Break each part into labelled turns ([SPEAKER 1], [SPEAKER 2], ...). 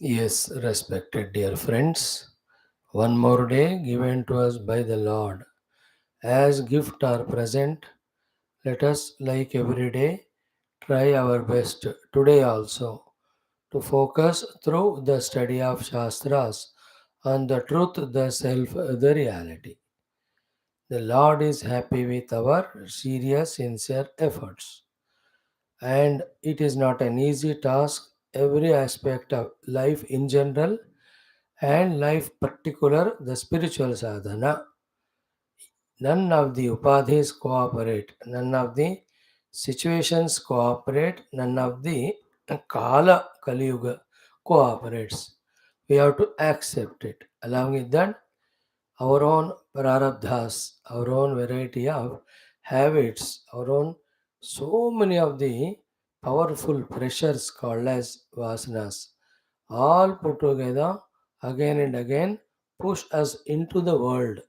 [SPEAKER 1] Yes, respected dear friends, one more day given to us by the Lord. As gift or present, let us, like every day, try our best today also to focus through the study of Shastras on the truth, the self, the reality. The Lord is happy with our serious, sincere efforts. And it is not an easy task. Every aspect of life in general and life particular, the spiritual sadhana. None of the upadhis cooperate, none of the situations cooperate, none of the kala, Kali Yuga cooperates. We have to accept it. Along with that, our own prarabdhas, our own variety of habits, our own so many of the powerful pressures called as vasanas, all put together again and again push us into the world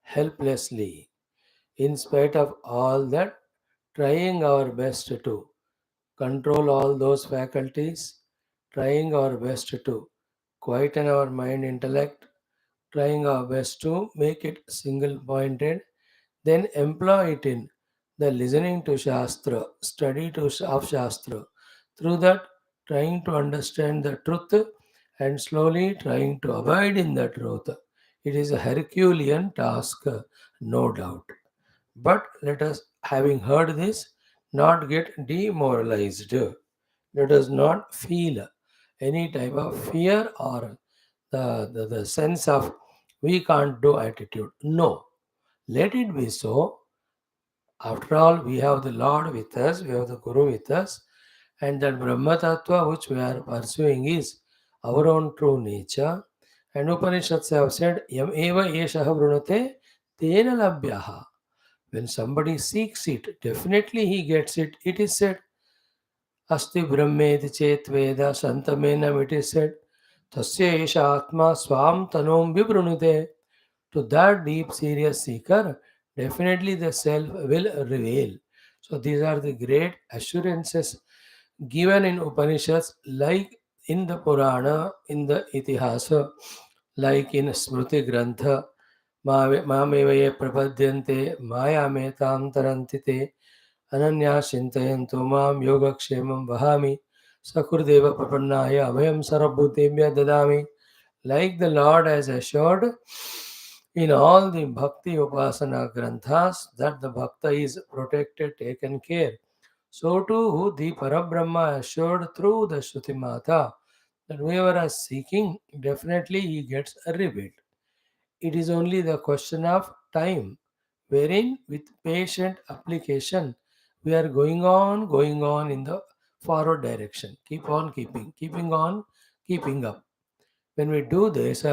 [SPEAKER 1] helplessly. In spite of all that, trying our best to control all those faculties, trying our best to quieten our mind intellect, trying our best to make it single pointed, then employ it in the listening to Shastra, study of Shastra. Through that, trying to understand the truth and slowly trying to abide in the truth. It is a Herculean task, no doubt. But let us, having heard this, not get demoralized. Let us not feel any type of fear or the sense of we can't do attitude. No, let it be so. After all, we have the Lord with us, we have the Guru with us, and that Brahma Tattva which we are pursuing is our own true nature. And Upanishads have said, Yam eva yeshaha vrunate tena labhyaha. When somebody seeks it, definitely he gets it. It is said, Asti Brahmeti Chet Veda Santamenam, it is said, Tasya Esha Atma Swam Tanom Vibrunute. To that deep, serious seeker, definitely the self will reveal. So these are the great assurances given in Upanishads, like in the Purana, in the Itihasa, like in Smruti Grantha, मामेव ये प्रपद्यन्ते मायामेतां तरन्ति ते अनन्या चिन्तयन्तो मां योगक्षेमं वहामि सकृदेव प्रपन्नाय अभयं सर्वभूतेभ्यः ददामि. Like the Lord has assured in all the Bhakti Upasana Granthas that the Bhakta is protected, taken care. So too the Parabrahma assured through the Shruti Mata that whoever is seeking, definitely he gets a rebate. It is only the question of time, wherein with patient application we are going on in the forward direction. Keep on keeping on, keeping up. When we do this,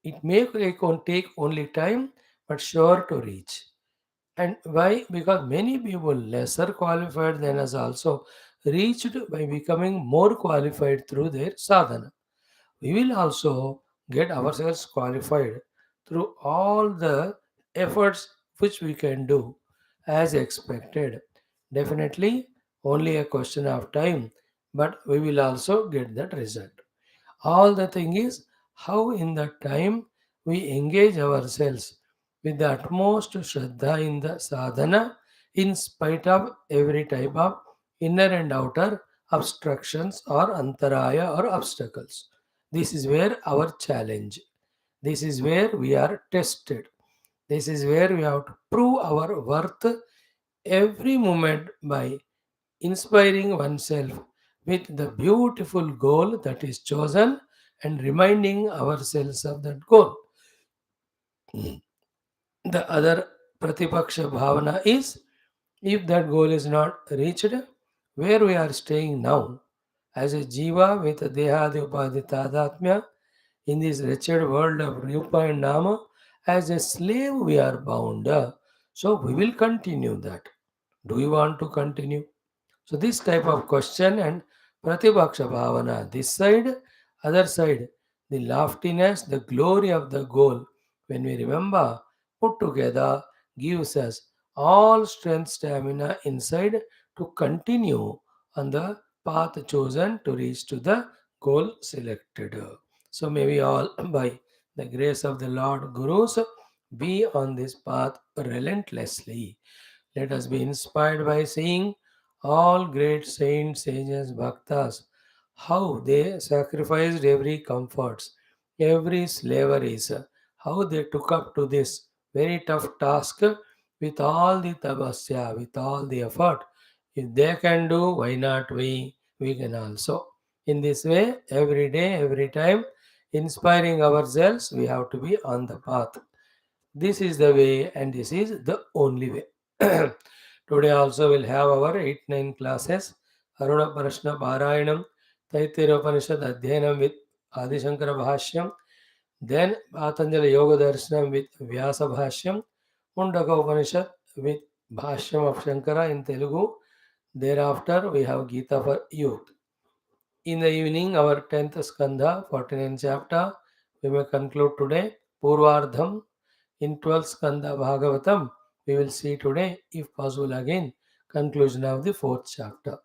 [SPEAKER 1] it may take only time, but sure to reach. And why? Because many people lesser qualified than us also reached by becoming more qualified through their sadhana. We will also get ourselves qualified through all the efforts which we can do as expected. Definitely only a question of time, but we will also get that result. All the thing is how in that time we engage ourselves with the utmost Shraddha in the sadhana in spite of every type of inner and outer obstructions or antaraya or obstacles. This is where our challenge. This is where we are tested. This is where we have to prove our worth every moment by inspiring oneself with the beautiful goal that is chosen and reminding ourselves of that goal. The other Pratipaksha Bhavana is if that goal is not reached, where we are staying now, as a Jiva with Dehadi Upadhi Tadatmya, in this wretched world of Rupa and Nama, as a slave we are bound. So we will continue that. Do we want to continue? So this type of question and Pratibhaksha Bhavana, this side, other side, the loftiness, the glory of the goal, when we remember, put together, gives us all strength, stamina inside to continue on the path chosen to reach to the goal selected. So may we all, by the grace of the Lord Gurus, be on this path relentlessly. Let us be inspired by seeing all great saints, sages, bhaktas, how they sacrificed every comforts, every slaveries, how they took up to this very tough task with all the tapasya, with all the effort. If they can do, why not we? We can also. In this way, every day, every time, inspiring ourselves, we have to be on the path. This is the way, and this is the only way. Today also we'll have our 8-9 classes. Aruna Prashna Parayanam, Taittiriya Upanishad Adhyanam with Adi Shankara Bhashyam, then Patanjali Yoga Darshanam with Vyasa Bhashyam, Mundaka Upanishad with Bhashyam of Shankara in Telugu. Thereafter we have Gita for youth. In the evening, our 10th Skandha, 49th chapter, we may conclude today. Purvardham, in 12th Skandha Bhagavatam, we will see today, if possible again, conclusion of the 4th chapter.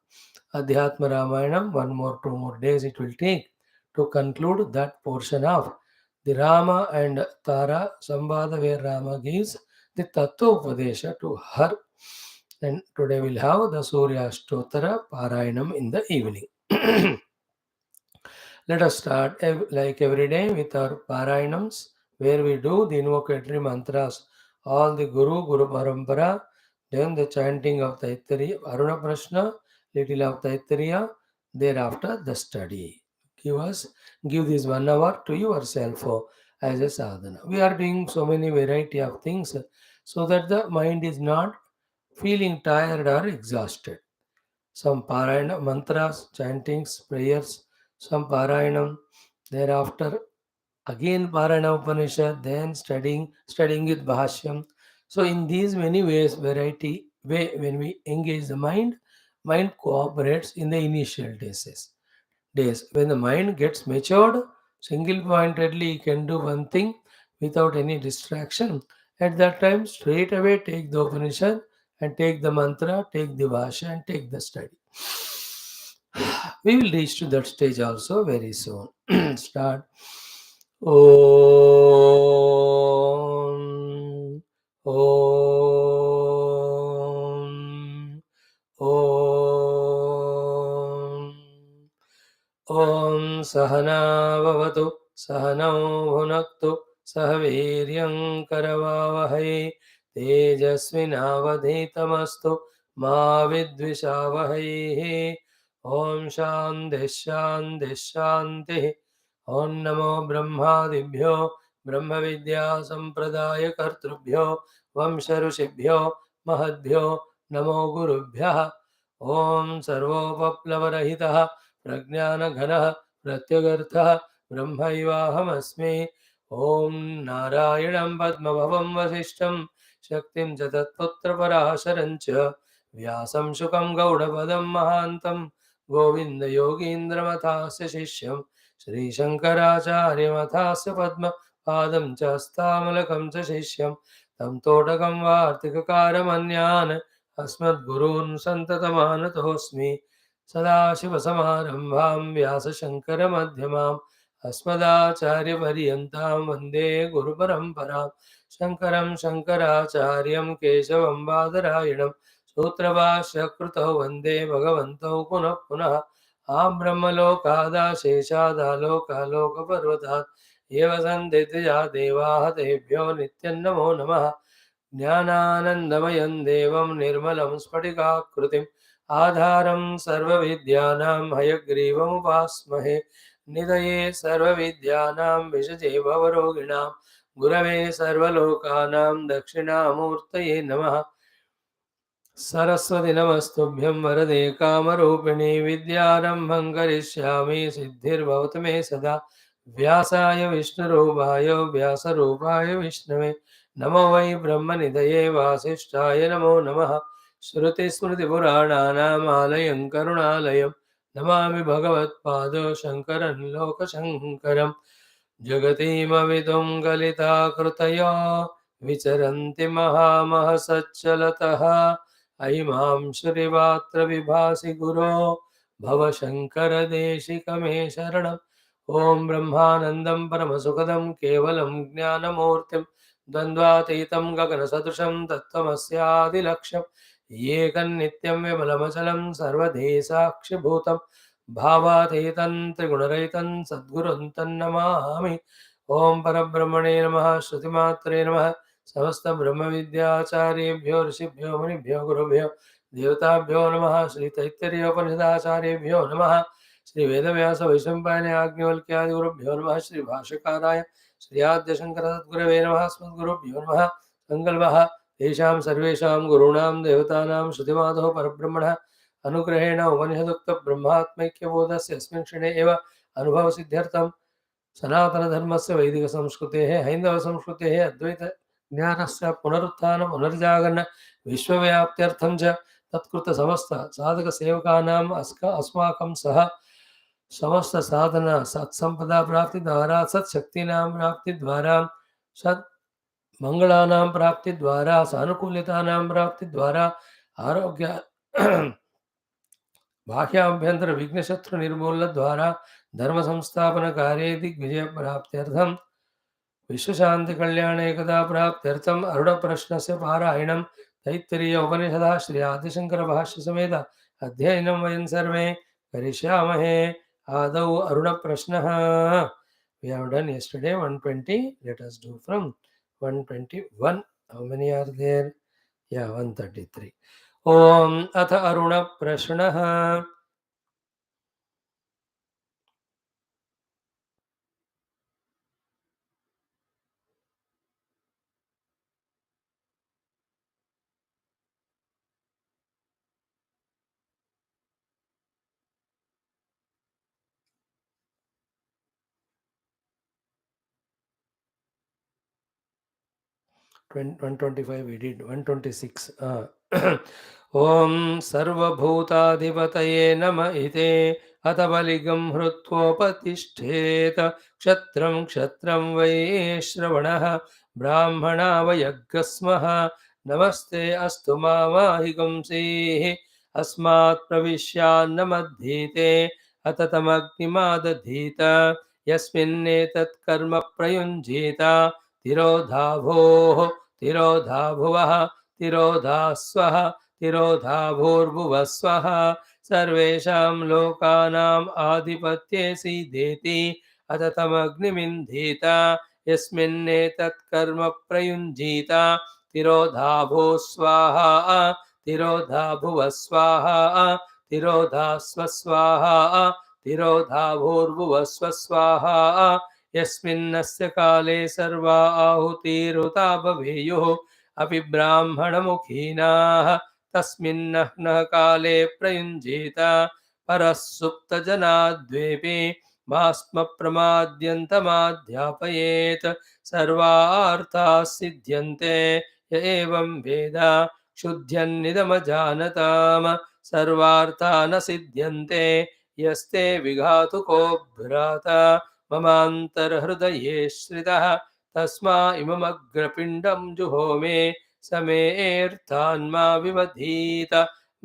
[SPEAKER 1] Adhyatma Ramayanam, one more, 2 more days it will take to conclude that portion of the Rama and Tara Samvada, where Rama gives the Tattva Upadesha to her. And today we'll have the Surya Stotra Parayanam in the evening. Let us start like every day with our Parayanams, where we do the invocatory mantras, all the Guru Parampara, then the chanting of Taittiriya, Aruna Prashna, little of Taittiriya, thereafter the study. Give this 1 hour to yourself as a sadhana. We are doing so many variety of things so that the mind is not feeling tired or exhausted. Some Parayana mantras, chantings, prayers, some Parayanam, thereafter again Parayana Upanishad, then studying with Bhashyam. So in these many ways, variety way when we engage the mind cooperates in the initial days. When the mind gets matured, single pointedly he can do one thing without any distraction. At that time, straight away take the Upanishad and take the mantra, take the Vasha and take the study. We will reach to that stage also very soon. Start. Om. Om. Om. ॐ सहना भवतु सहनौ भुनक्तु सह वीर्यं करवावहै तेजस्विनावधीतमस्तु मा विद्विषावहैः ॐ शान्तिः शान्तिः शान्तिः ॐ नमो ब्रह्मादिभ्यो ब्रह्मविद्यासम्प्रदायकर्तृभ्यो वंशऋषिभ्यो महद्भ्यो नमो गुरुभ्यः ॐ सर्वोपप्लवरहितः प्रज्ञानघनः प्रत्यगर्थः ब्रह्मैवाहमस्मि ॐ नारायणं पद्मभवं वसिष्ठं शक्तिं च तत्पुत्रपराशरं च व्यासं शुकं गौडपदं महान्तं गोविन्दयोगीन्द्रमथास्य शिष्यं श्रीशङ्कराचार्यमथास्य पद्मपादं च हस्तामलकं च शिष्यं तं तोटकं वार्तिककारमन्यान् अस्मद्गुरून् सन्ततमानतोऽस्मि सदाशिवसमारम्भां व्यासशङ्करमध्यमाम् अस्मदाचार्यपर्यन्तां वन्दे गुरुपरम्परां शङ्करं शङ्कराचार्यं केशवं बादरायणं सूत्रभाष्यकृतौ वन्दे भगवन्तौ पुनः पुनः आब्रह्मलोकादाशेषादालोकालोकपर्वतात् एव सन्दित्या देवाः तेभ्यो नित्यं नमो नमः ज्ञानानन्दमयं देवं निर्मलं स्फटिकाकृतिम् आधारं सर्वविद्यानां हयग्रीवमुपास्महे निधये सर्वविद्यानां विषजे भवरोगिणां गुरवे सर्वलोकानां दक्षिणामूर्तये नमः सरस्वती नमस्तुभ्यं वरदे कामरूपिणी विद्यारम्भं करिष्यामि सिद्धिर्भवतु मे सदा व्यासाय विष्णुरूपाय व्यासरूपाय विष्णवे नमो वै ब्रह्मनिधये वासिष्ठाय नमो नमः श्रुतिस्मृतिपुराणानामालयं करुणालयं नमामि भगवत्पादो शङ्करं लोकशङ्करं जगतीमविदुं गलिताकृतयो विचरन्ति महामहसच्चलतः अयिमां श्रीवात्र विभासि गुरो भवशङ्करदेशिकमे शरणम्। ॐ ब्रह्मानन्दं परमसुखदं केवलं ज्ञानमूर्तिं द्वन्द्वातीतं गगनसदृशं तत्त्वमस्यादिलक्ष्यम् एकन्नित्यं विमलमचलं सर्वधी साक्षिभूतं भावातीतं त्रिगुणरहितं सद्गुरुं तन्नमामि। ॐ परब्रह्मणे नमः। श्रुतिमात्रे नमः। समस्तब्रह्मविद्याचार्येभ्यो ऋषिभ्यो मुनिभ्यो गुरुभ्यो देवताभ्यो नमः। श्रीतैत्तिरीयोपनिषदाचार्येभ्यो नमः। श्रीवेदव्यासवैशम्पायन याज्ञवल्क्यादिगुरुभ्यो नमः। श्रीभाष्यकाराय श्रीयाद्यशङ्करसद्गुरवे नमः। अस्मद्गुरुभ्यो नमः। सङ्कल्पः तेषां सर्वेषां गुरूणां देवतानां श्रुतिमाधव परब्रह्मणः अनुग्रहेण उपनिषदुक्तब्रह्मात्मैक्यबोधस्य अस्मिन् क्षणे एव अनुभवसिद्ध्यर्थं सनातनधर्मस्य वैदिकसंस्कृतेः हैन्दवसंस्कृतेः अद्वैतज्ञानस्य पुनरुत्थान पुनर्जागरण विश्वव्याप्त्यर्थं च तत्कृतसमस्तसाधकसेवकानाम् अस्माकं सह समस्तसाधना सत्सम्पदा प्राप्तिद्वारा सत्शक्तीनां प्राप्तिद्वारा सत् मंगलानां प्राप्तिद्वारा सानुकूल्यतानां प्राप्तिद्वारा आरोग्य बाह्याभ्यंतर विघ्नशत्रु निर्मूलनद्वारा धर्म संस्थापन कार्ये दिग्विजय प्राप्त्यर्थं विश्वशांति कल्याण एकदा प्राप्त्यर्थम अरुण प्रश्नस्य पारायणं तैत्तिरीय उपनिषदः श्री आदिशंकर भाष्य समेत अध्ययनं वयं सर्वे करिष्यामहे। आदौ अरुण प्रश्नः। We have done yesterday 120. Let us do from 121. How many are there? Yeah, 133. Om अथ अरुण प्रश्नः। 125 we did. 126. Om Sarvabhutadhipataye Nama Ite Atavaligham Hrutvopatishthet Kshatram Kshatram Vaishravanah Brahmana Vayagasmaha Namaste Astu Mamahigamsehi Asmat Pravishya Namadhite Atatamagnimadadhita Yasminnetat Karma Prayunjita तिरोधाभोः तिरोधाभुवः तिरोधास्वः तिरोधाभूर्भुवस्वः सर्वेषां लोकानाम् आधिपत्ये सीदेति अततमग्निमिन्धीत यस्मिन्नेतत् कर्म प्रयुञ्जीत तिरोधाभो स्वाहा तिरोधाभुवः स्वाहा तिरोधास्व स्वाहा तिरोधाभूर्भुवः स्वाहा यस्मिन्नस्य काले सर्वा आहुतिरुता भवेयुः अपि ब्राह्मणमुखीनाः तस्मिन्नः काले प्रयुञ्जीत परः सुप्तजनाद्वेपि मास्म प्रमाद्यन्तमाध्यापयेत् सर्वार्थाः सिद्ध्यन्ते य एवं वेद क्षुध्यन्निदमजानताम् सर्वार्था न सिद्ध्यन्ते यस्ते विघातुको भ्राता ममान्तर्हृदये श्रितः तस्मा इममग्रपिण्डं जुहोमे समेऽर्थान्मा विवधीत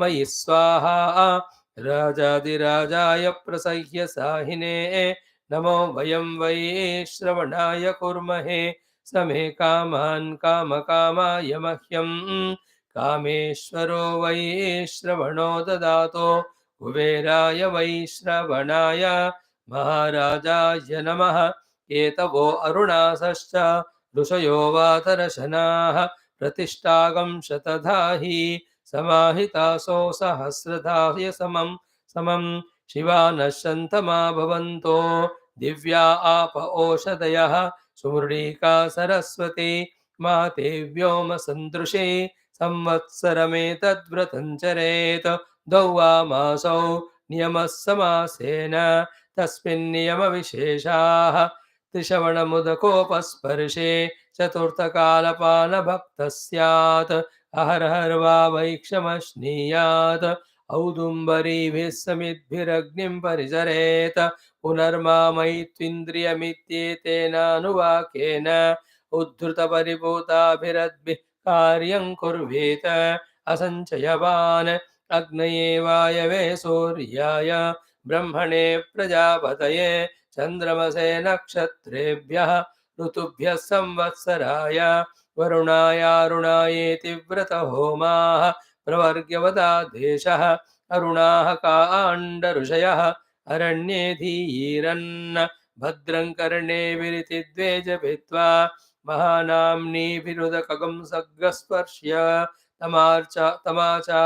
[SPEAKER 1] मयि स्वाहा राजाधिराजाय प्रसह्य साहिने नमो वयं वै श्रवणाय कुर्महे समे कामान् कामकामाय मह्यं कामेश्वरो वै श्रवणो ददातो कुबेराय वै श्रवणाय महाराजाय नमः। एतवो अरुणासश्च ऋषयो वातरशनाः प्रतिष्ठागं शतधाहि समाहितासो सहस्रधाय समं समं शिवानः शन्तमा भवन्तो दिव्या आप ओषधयः सुमृडीका सरस्वती माते व्योम सन्दृशे संवत्सरमेतद्व्रतं चरेत् द्वौ मासौ नियमः समासेन तस्मिन्नियमविशेषाः त्रिश्रवणमुदकोपस्पर्शे चतुर्थकालपानभक्तः स्यात् अहरहर्वा वैक्षमश्नीयात् औदुम्बरीभिः समिद्भिरग्निं परिचरेत् पुनर्मामयित्विन्द्रियमित्येतेनानुवाकेन उद्धृतपरिभूताभिरद्भिः कार्यं कुर्वेत् असञ्चयवान् अग्नये वायवे सूर्याय ब्रह्मणे प्रजापतये चन्द्रमसे नक्षत्रेभ्यः ऋतुभ्यः संवत्सराय वरुणायारुणायेति व्रतहोमाः प्रवर्ग्यवदा देशः अरुणाः काण्डऋषयः अरण्ये धीरन् भद्रं कर्णे विरितिद्वेजभित्वा महानाम्नीभिरुदकगं सग्रस्पर्श्य तमाचा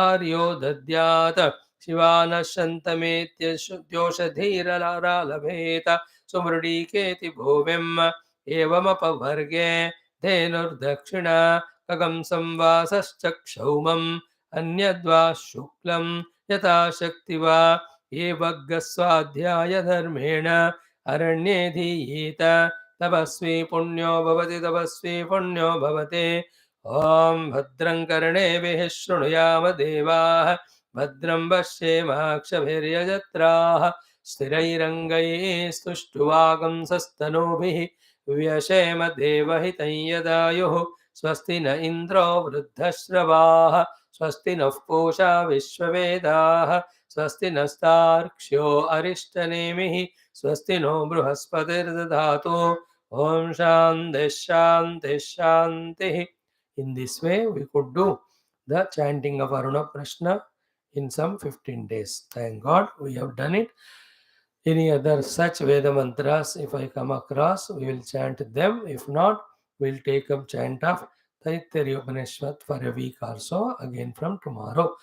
[SPEAKER 1] आर्यो दद्यात् शिवानशन्तमेत्यशोषधीरलालभेत सुमृडीकेति भूमिम् एवमपवर्गे धेनुर्दक्षिणा खगं संवासश्चक्षौमम् अन्यद्वा शुक्लं यथाशक्ति वा ये भग्गस्वाध्यायधर्मेण अरण्ये धीयेत तपस्वी पुण्यो भवति तपस्वी पुण्यो भवति ॐ भद्रं कर्णेभिः शृणुयाम देवाः भद्रं पश्येमाक्षभिर्यजत्राः स्थिरैरङ्गैः स्तुष्टुवागंसस्तनूभिः व्यशेम देवहितं यदायुः स्वस्ति न इन्द्रो वृद्धश्रवाः स्वस्ति नः पूषा विश्ववेदाः स्वस्ति नस्तार्क्ष्यो अरिष्टनेमिः स्वस्ति नो बृहस्पतिर्दधातु ॐ शान्तिः शान्तिः शान्तिः. In this way, we could do the chanting of Aruna Prashna in some 15 days. Thank God we have done it. Any other such Veda mantras, if I come across, we will chant them. If not, we'll take up chant of Taittiriya Upanishad for a week or so, again from tomorrow.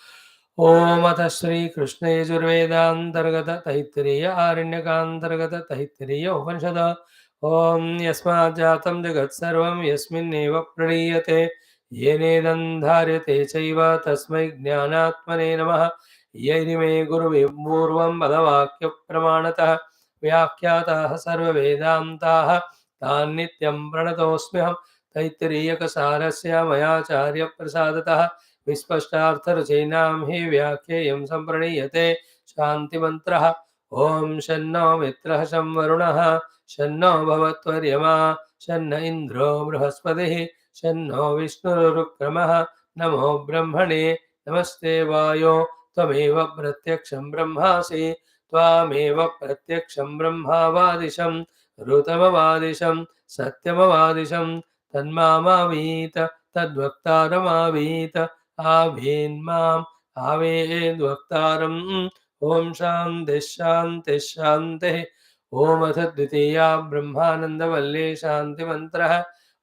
[SPEAKER 1] Om Atha Shri Krishna Yajurvedantargata Taittiriya Aranyakanthargata Taittiriya Upanishad Om Yasmat Jatam Jagat Sarvam Yasminneva Praniyate Yenedam Dharyate Chaiva Tasmai Jnanatmane Namaha Yairime Guru Vipurvam Padavakya Pramanatah Vyakyatah Sarva Vedantah Tan Nityam Pranatosmiham Taittiriya Kasarasya Mayacharya Prasadatah विस्पष्टार्थरचयिनां हि व्याख्येयं सम्प्रणीयते शान्तिमन्त्रः ॐ शन्नो मित्रः शं वरुणः शन्नो भवत्वर्यमा शन्न इन्द्रो बृहस्पतिः शन्नो विष्णुरुक्रमः नमो ब्रह्मणे नमस्ते वायो त्वमेव प्रत्यक्षं ब्रह्मासि त्वामेव प्रत्यक्षं ब्रह्मावादिशं ऋतमवादिशं सत्यमवादिशं तन्मामावीत तद्वक्तारमावीत आवेन्माम् आवेद्वक्तारम् ॐ शान्तिः शान्तिः शान्तिः ॐ अथ द्वितीया ब्रह्मानन्दवल्ली शान्तिमन्त्रः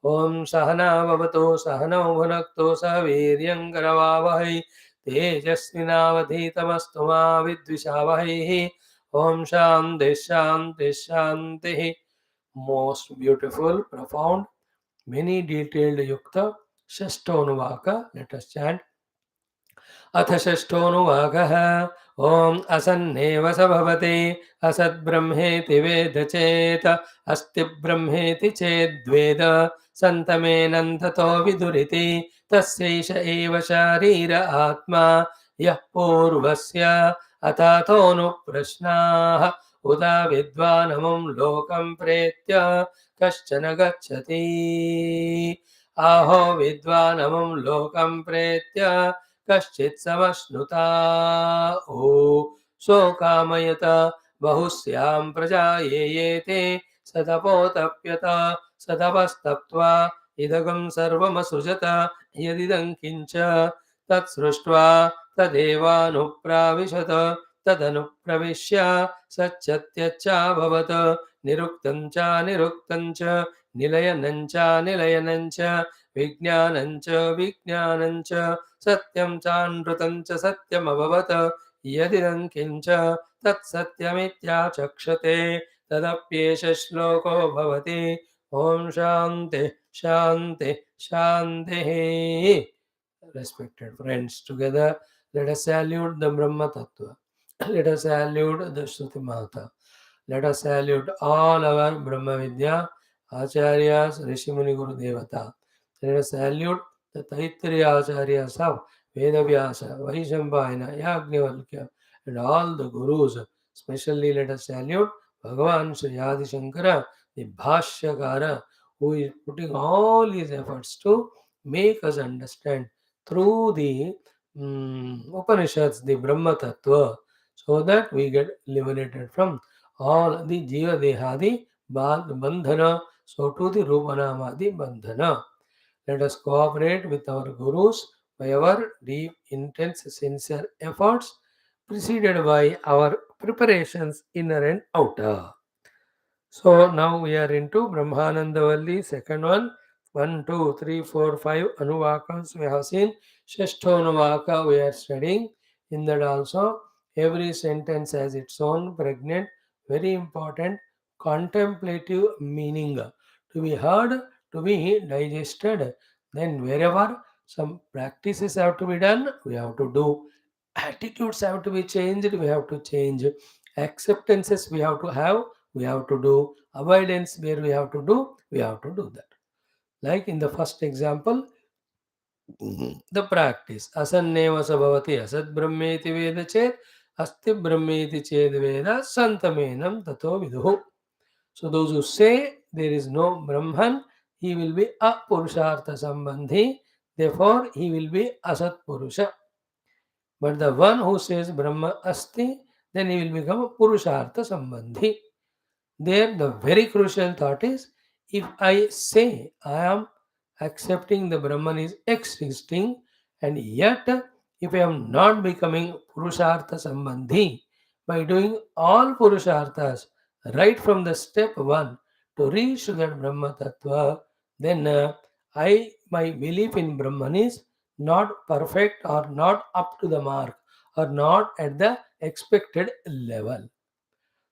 [SPEAKER 1] ॐ सहना भवतु सहनौ भुनक्तु सह वीर्यं करवावहै तेजस्विनावधीतमस्तु मा विद्विषावहैः ॐ शान्तिः शान्तिः शान्तिः. Most beautiful, profound, many detailed yukta षष्ठोऽनुवाक. Let us chant. अथ षष्ठोऽनुवाकः ॐ असन्नेव स भवति असद्ब्रह्मेति वेद चेत् अस्ति ब्रह्मेति चेद्वेद सन्तमेनन्ततो विदुरिति तस्यैष एव शारीर आत्मा यः पूर्वस्य अथातोऽनुप्रश्नाः उदा विद्वानमुं लोकं प्रेत्य कश्चन गच्छति आहो विद्वानमुं लोकं प्रेत्य कश्चित् समश्नुता ओ शोकामयत बहुस्यां प्रजा येते सतपोतप्यत सतपस्तप्त्वा इदगं सर्वमसृजत यदिदं किञ्च तत्सृष्ट्वा तदेवानुप्राविशत तदनुप्रविश्य सच्चत्यच्चाभवत् निरुक्तं च निरुक्तं च निलयनं च निलयनं च विज्ञानं च विज्ञानं च सत्यं चानृतं च सत्यमभवत् यदिदं किञ्च तत्सत्यमित्याचक्षते तदप्येष श्लोको भवति ॐ शान्ति शान्ति शान्तिः. Respected friends, together let us salute the Brahma Tattva. Let us salute the Shruti Mata. Let us salute all our Brahma Vidya Acharyas, Rishimuni Guru Devata. Let us salute the Taittiriya Acharyas of Vedavyasa, Vaishambhayana, Yagnivalkya, and all the Gurus. Especially let us salute Bhagavan Sri Adi Shankara, the Bhashyakara, who is putting all his efforts to make us understand through the Upanishads, the Brahma Tattva, so that we get liberated from all the Jiva Dehadi Bandhana, so to the Rupanamadi Bandhana. Let us cooperate with our Gurus by our deep, intense, sincere efforts, preceded by our preparations inner and outer. So now we are into Brahmananda Valli, second one. 1, 2, 3, 4, 5 Anuvakams we have seen. Shashto Anuvaka we are studying. In that also, every sentence has its own pregnant, very important, contemplative meaning to be heard, to be digested. Then wherever some practices have to be done, we have to do. Attitudes have to be changed, we have to change. Acceptances we have to do. Avoidance where we have to do, we have to do that. Like in the first example, the practice. Asanneva sabhavati asad brahmeti veda chet asti brahmeti ched veda santamenam tato viduhu. So those who say there is no Brahman, he will be a Purushartha Sambandhi, therefore he will be Asat Purusha. But the one who says Brahma Asti, then he will become a Purushartha Sambandhi. There, the very crucial thought is if I say I am accepting the Brahman is existing, and yet if I am not becoming Purushartha Sambandhi by doing all Purusharthas right from the step 1 to reach to that Brahma Tattva, then my belief in Brahman is not perfect or not up to the mark or not at the expected level.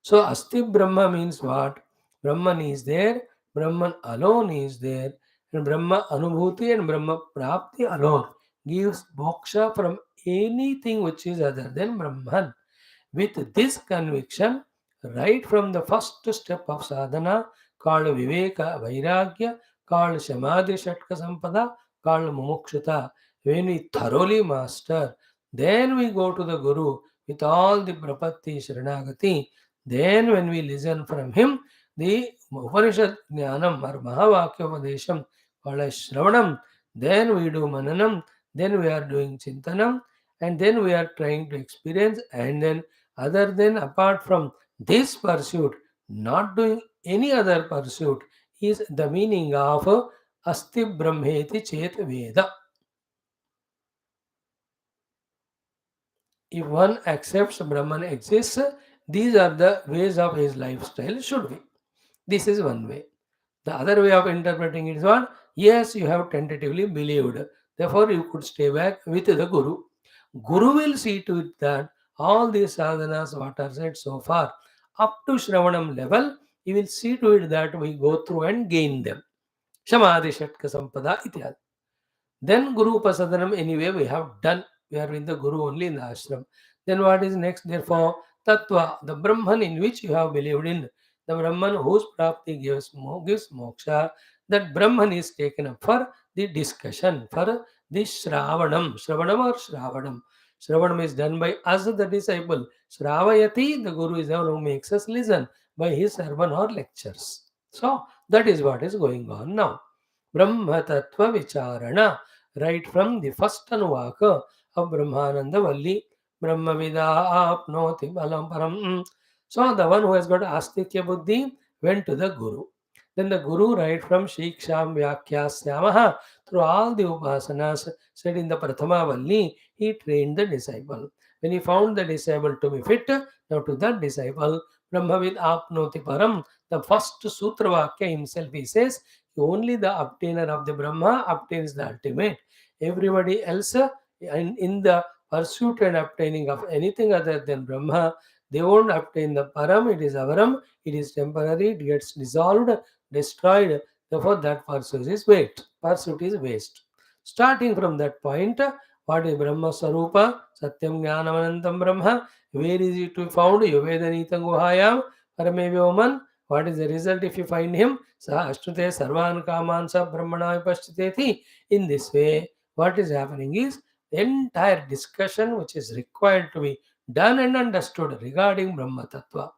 [SPEAKER 1] So Asti Brahma means what? Brahman is there, Brahman alone is there, and Brahma Anubhuti and Brahma Prapti alone gives moksha from anything which is other than Brahman. With this conviction, right from the first step of sadhana, called Viveka Vairagya, called Samadhi Shatka Sampada, called Mumukshita, when we thoroughly master, then we go to the Guru with all the Prapatti Sharanagati. Then, when we listen from him, the Upanishad Jnanam or Mahavakya called as Shravanam, then we do Mananam, then we are doing Chintanam, and then we are trying to experience, and then other than apart from this pursuit, not doing any other pursuit is the meaning of Asti Brahmeti Chet Veda. If one accepts Brahman exists, these are the ways of his lifestyle should be. This is one way. The other way of interpreting it is what? Yes, you have tentatively believed. Therefore, you could stay back with the Guru. Guru will see to it that all these sadhanas, what are said so far, up to Shravanam level, he will see to it that we go through and gain them. Shamadhi Shatka Sampada ityad. Then Guru Upasadanam, anyway, we have done. We are with the Guru only in the ashram. Then what is next? Therefore, Tattva, the Brahman in which you have believed in, the Brahman whose Prapti gives moksha, that Brahman is taken up for the discussion, for the Shravanam. Shravanam or Shravanam. Shravanam is done by us, the disciple. Shravayati, the Guru is the one who makes us listen by his sermon or lectures. So, that is what is going on now. Brahma Tattva Vicharana, right from the first Anuvaka of Brahmananda Valli, Brahma Vida Apnoti Balam Param. So the one who has got Astikya Buddhi went to the Guru. Then the Guru, right from Shiksham Vyakyasyamaha, through all the upasanas said in the Prathama Valli, he trained the disciple. When he found the disciple to be fit, now to that disciple, Brahmavid Apnoti Param, the first Sutra Vakya himself, he says, only the obtainer of the Brahma obtains the ultimate. Everybody else, in the pursuit and obtaining of anything other than Brahma, they won't obtain the Param, it is Avaram, it is temporary, it gets dissolved, destroyed. Therefore, that pursuit is waste. Pursuit is waste. Starting from that point, what is Brahma Sarupa? Satyam Jnanamanantam Brahma. Where is it to be found? Yovedanitam Guhayam, Paramevyoman. What is the result if you find him? Sa Ashtute Sarvan Kamansa Brahmana Vipashtiteti. In this way, what is happening is the entire discussion which is required to be done and understood regarding Brahma Tattva,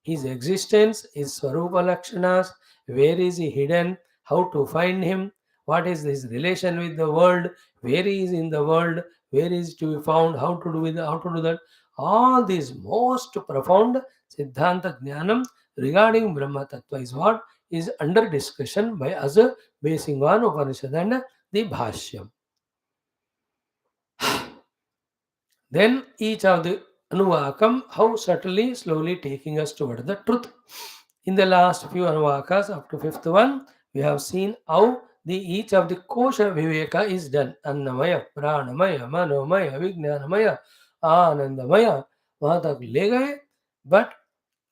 [SPEAKER 1] his existence, his Swarupa Lakshanas, where is he hidden, how to find him, what is his relation with the world, where he is in the world, where is it to be found, how to do it, how to do that. All these most profound Siddhanta Jnanam regarding Brahma Tattva is what is under discussion by us basing on Upanishad and the Bhashyam. Then each of the Anuvakam, how subtly, slowly taking us toward the truth. In the last few Anuvakas, up to fifth one, we have seen how each of the kosha viveka is done. Annamaya, Pranamaya, Manomaya, Vijnanamaya, Anandamaya, वहाँ तक ले गए. But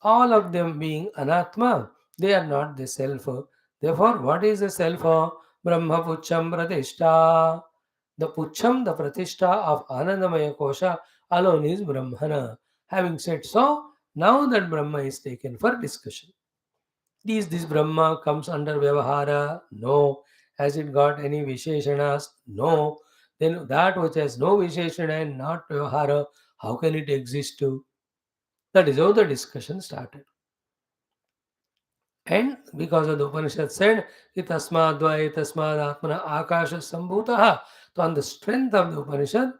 [SPEAKER 1] all of them being anatma, they are not the self. Therefore, what is the self? Brahma Pucham Pratishta. The Pucham, the Pratishtha of Anandamaya Kosha alone is Brahmana. Having said so, now that Brahma is taken for discussion. Is this Brahma comes under Vyavahara? No. Has it got any Visheshanas? No. Then that which has no Visheshana and not Vyavahara, how can it exist too? That is how the discussion started. And because of the Upanishad said, Itasmadva Itasmad Atmana Akasha Sambhutaha. So on the strength of the Upanishad,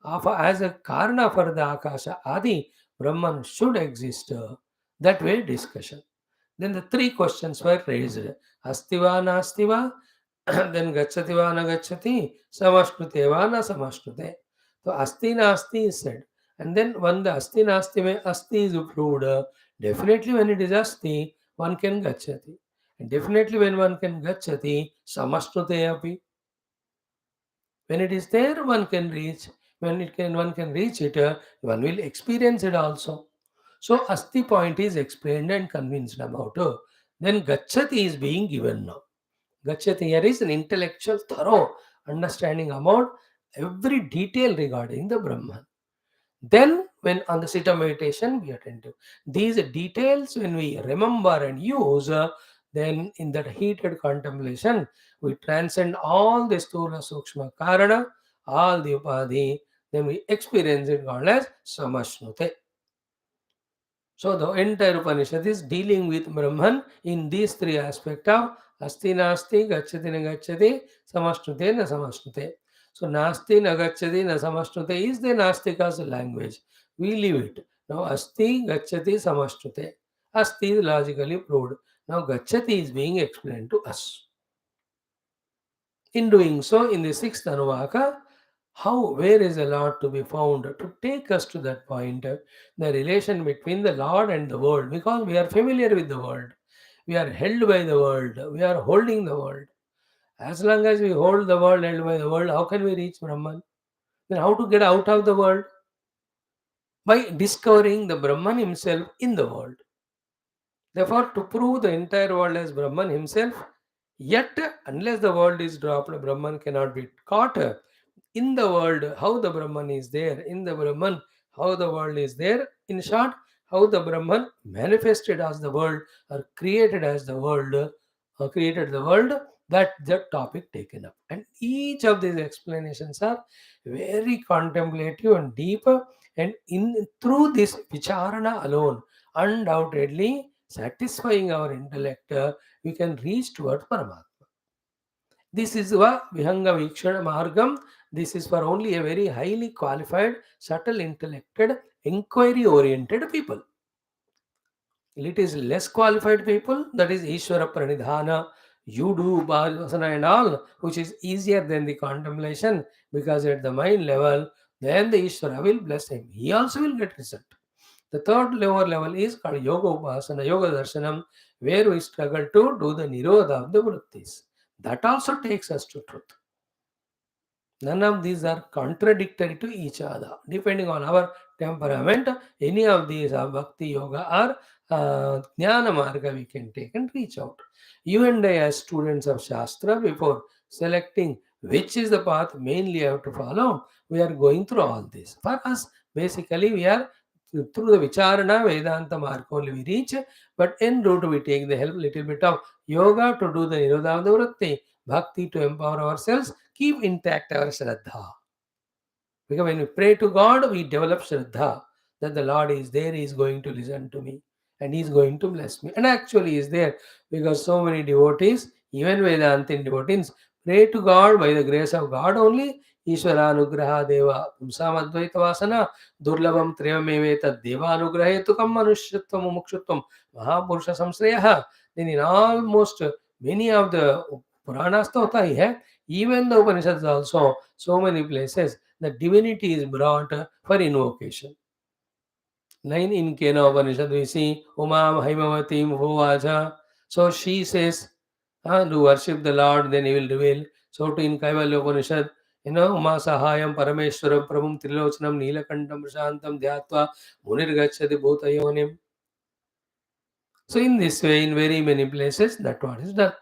[SPEAKER 1] as a karna for the Akasha Adi, Brahman should exist. That way discussion. Then the three questions were raised. Astiva nastiva, then gacchati va na gacchati, samashnute va na samashnute. So asti nasti is said. And then when the asti nasti mein asti is proved, definitely when it is asti, one can gacchati. And definitely when one can gacchati, samashnute api. When it is there, one can reach. When one can reach it, one will experience it also. So asti point is explained and convinced about. Then gacchati is being given now. Gacchati here is an intellectual, thorough understanding about every detail regarding the Brahman. Then, when on the sit of meditation, we attend to these details. When we remember and use, then in that heated contemplation, we transcend all the Sthula Sukshma Karana, all the Upadhi, then we experience it called as Samashnute. So the entire Upanishad is dealing with Brahman in these three aspects of Asti Nasti, Gacchati Na Gacchati, Samashnute Na Samashnute. So Nasti Na Gacchati Na Samashnute is the Nastika's language. We leave it. Now Asti, Gacchati, Samashnute. Asti is logically proved. Now Gacchati is being explained to us. In doing so, in the sixth Anuvaka, where is the Lord to be found? To take us to that point, the relation between the Lord and the world, because we are familiar with the world. We are held by the world. We are holding the world. As long as we hold the world, held by the world, how can we reach Brahman? Then how to get out of the world? By discovering the Brahman himself in the world. Therefore, to prove the entire world as Brahman himself, yet unless the world is dropped, Brahman cannot be caught. In the world, how the Brahman is there. In the Brahman, how the world is there. In short, how the Brahman manifested as the world or created as the world, or created the world, that the topic taken up. And each of these explanations are very contemplative and deep. And in through this vicharana alone, undoubtedly satisfying our intellect, we can reach towards Paramatma. This is Vihanga Vikshana Margam. This is for only a very highly qualified, subtle intellected, inquiry oriented people. It is less qualified people, that is Ishvara Pranidhana, you do Bhasana and all, which is easier than the contemplation, because at the mind level, then the Ishvara will bless him. He also will get result. The third lower level is called Yoga Upasana, Yoga Darshanam, where we struggle to do the Nirodha of the Vrittis. That also takes us to truth. None of these are contradictory to each other. Depending on our temperament, any of these are Bhakti Yoga or Jnana Marga we can take and reach out. You and I, as students of Shastra, before selecting which is the path mainly have to follow, we are going through all this. For us, basically, we are through the Vicharana, Vedanta mark only we reach, but en route we take the help little bit of yoga to do the Nirodha of the Vritti, Bhakti to empower ourselves, keep intact our Shraddha. Because when we pray to God, we develop Shraddha that the Lord is there, He is going to listen to me and He is going to bless me. And actually He is there, because so many devotees, even Vedantin devotees, pray to God by the grace of God only. ईश्वरानुग्रहा देव पुंसामद्वैतवासना दुर्लभम त्रयमेवेतद् देवानुग्रहेतुकं मनुष्यत्वं मुमुक्षुत्वं महापुरुष संश्रयः. Then in almost many of the Puranas तो होता ही है, even the Upanishads also, so many places the divinity is brought for invocation. Line in Kena Upanishad we see Umam Haimavatim Bhuvaja. So she says, to worship the Lord, then he will reveal. So to in Kaivalya Upanishad, Uma Sahayam Parameshwaram Prabhum Trilochanam Neelakantam Shantam Dhyatva Munir Gacchati Bhutayonim. So in this way, in very many places, that what is done.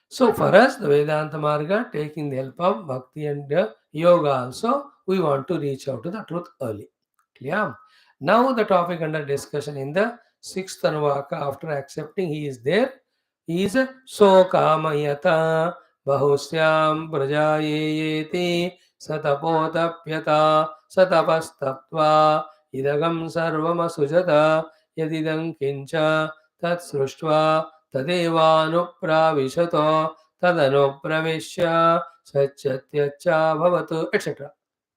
[SPEAKER 1] So for us, the Vedanta Marga, taking the help of Bhakti and Yoga also, we want to reach out to the truth early. Clear? Now the topic under discussion in the sixth Anuvaka, after accepting he is there, he is So Kamayata Bhashyam Prajayeti Satapotapyata Satapastapva Idagam Sarvama Sujata Yadidam Kincha Tat Sruštva Tadevanupravishato Tadanupravishya Satchatyacha Bhavatu, etc.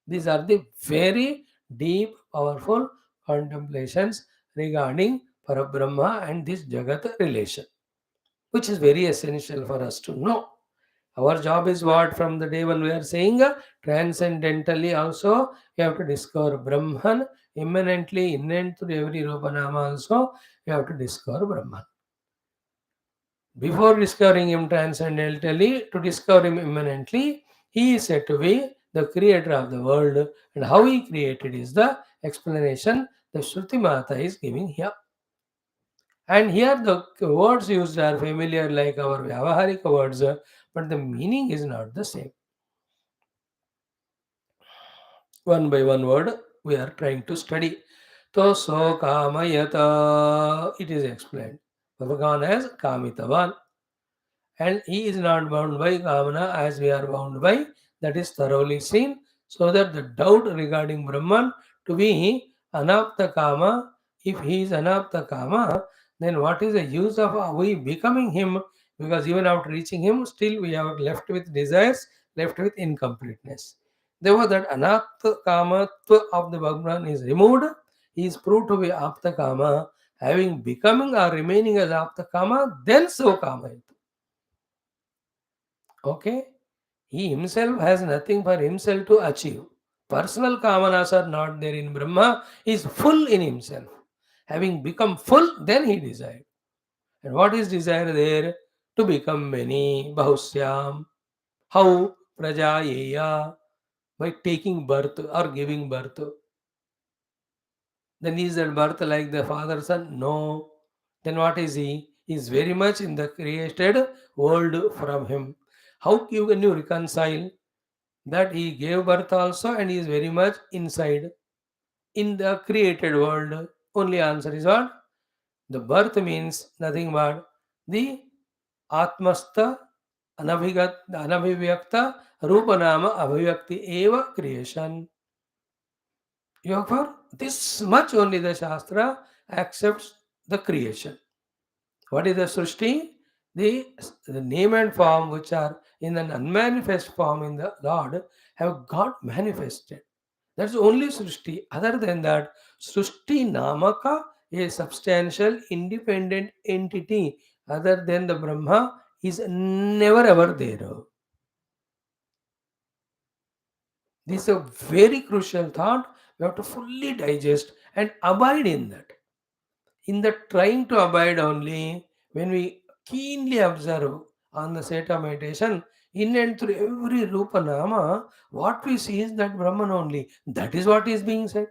[SPEAKER 1] These are the very deep, powerful contemplations regarding Parabrahma and this Jagat relation, which is very essential for us to know. Our job is what? From the day when we are saying transcendentally also, you have to discover Brahman immanently, innate to every Rupanama also, you have to discover Brahman. Before discovering him transcendentally, to discover him immanently, he is said to be the creator of the world, and how he created is the explanation the Shruti Mata is giving here. And here the words used are familiar like our Vyavaharika words, but the meaning is not the same. One by one word we are trying to study. So kamayata, it is explained. Bhagavan as kamitavan. And he is not bound by kamana as we are bound by, that is thoroughly seen, so that the doubt regarding Brahman to be anapta kama, if he is anapta kama, then what is the use of we becoming him? Because even after reaching him, still we are left with desires, left with incompleteness. Therefore, that anapta kama of the Bhagwan is removed, he is proved to be apta kama, having becoming or remaining as apta kama, then so kama. Okay? He himself has nothing for himself to achieve. Personal kamanas are not there in Brahma. He is full in himself. Having become full, then he desired. And what is desire there? To become many. Bhashyam. How? Prajayeya. By taking birth or giving birth. Then is that birth like the father son? No. Then what is he? He is very much in the created world from him. How can you reconcile that he gave birth also and he is very much inside in the created world? Only answer is what? The birth means nothing but the Atmastha Anabhivyakta Rupanama Abhivyakti Eva creation. Therefore, this much only the Shastra accepts the creation. What is the Srushti? The name and form which are in an unmanifest form in the Lord have got manifested. That's only Srushti. Other than that, Srushti Namaka, a substantial independent entity other than the Brahma, is never ever there. This is a very crucial thought. We have to fully digest and abide in that. In the trying to abide only, when we keenly observe on the Seta meditation, in and through every Rupa Nama, what we see is that Brahman only. That is what is being said.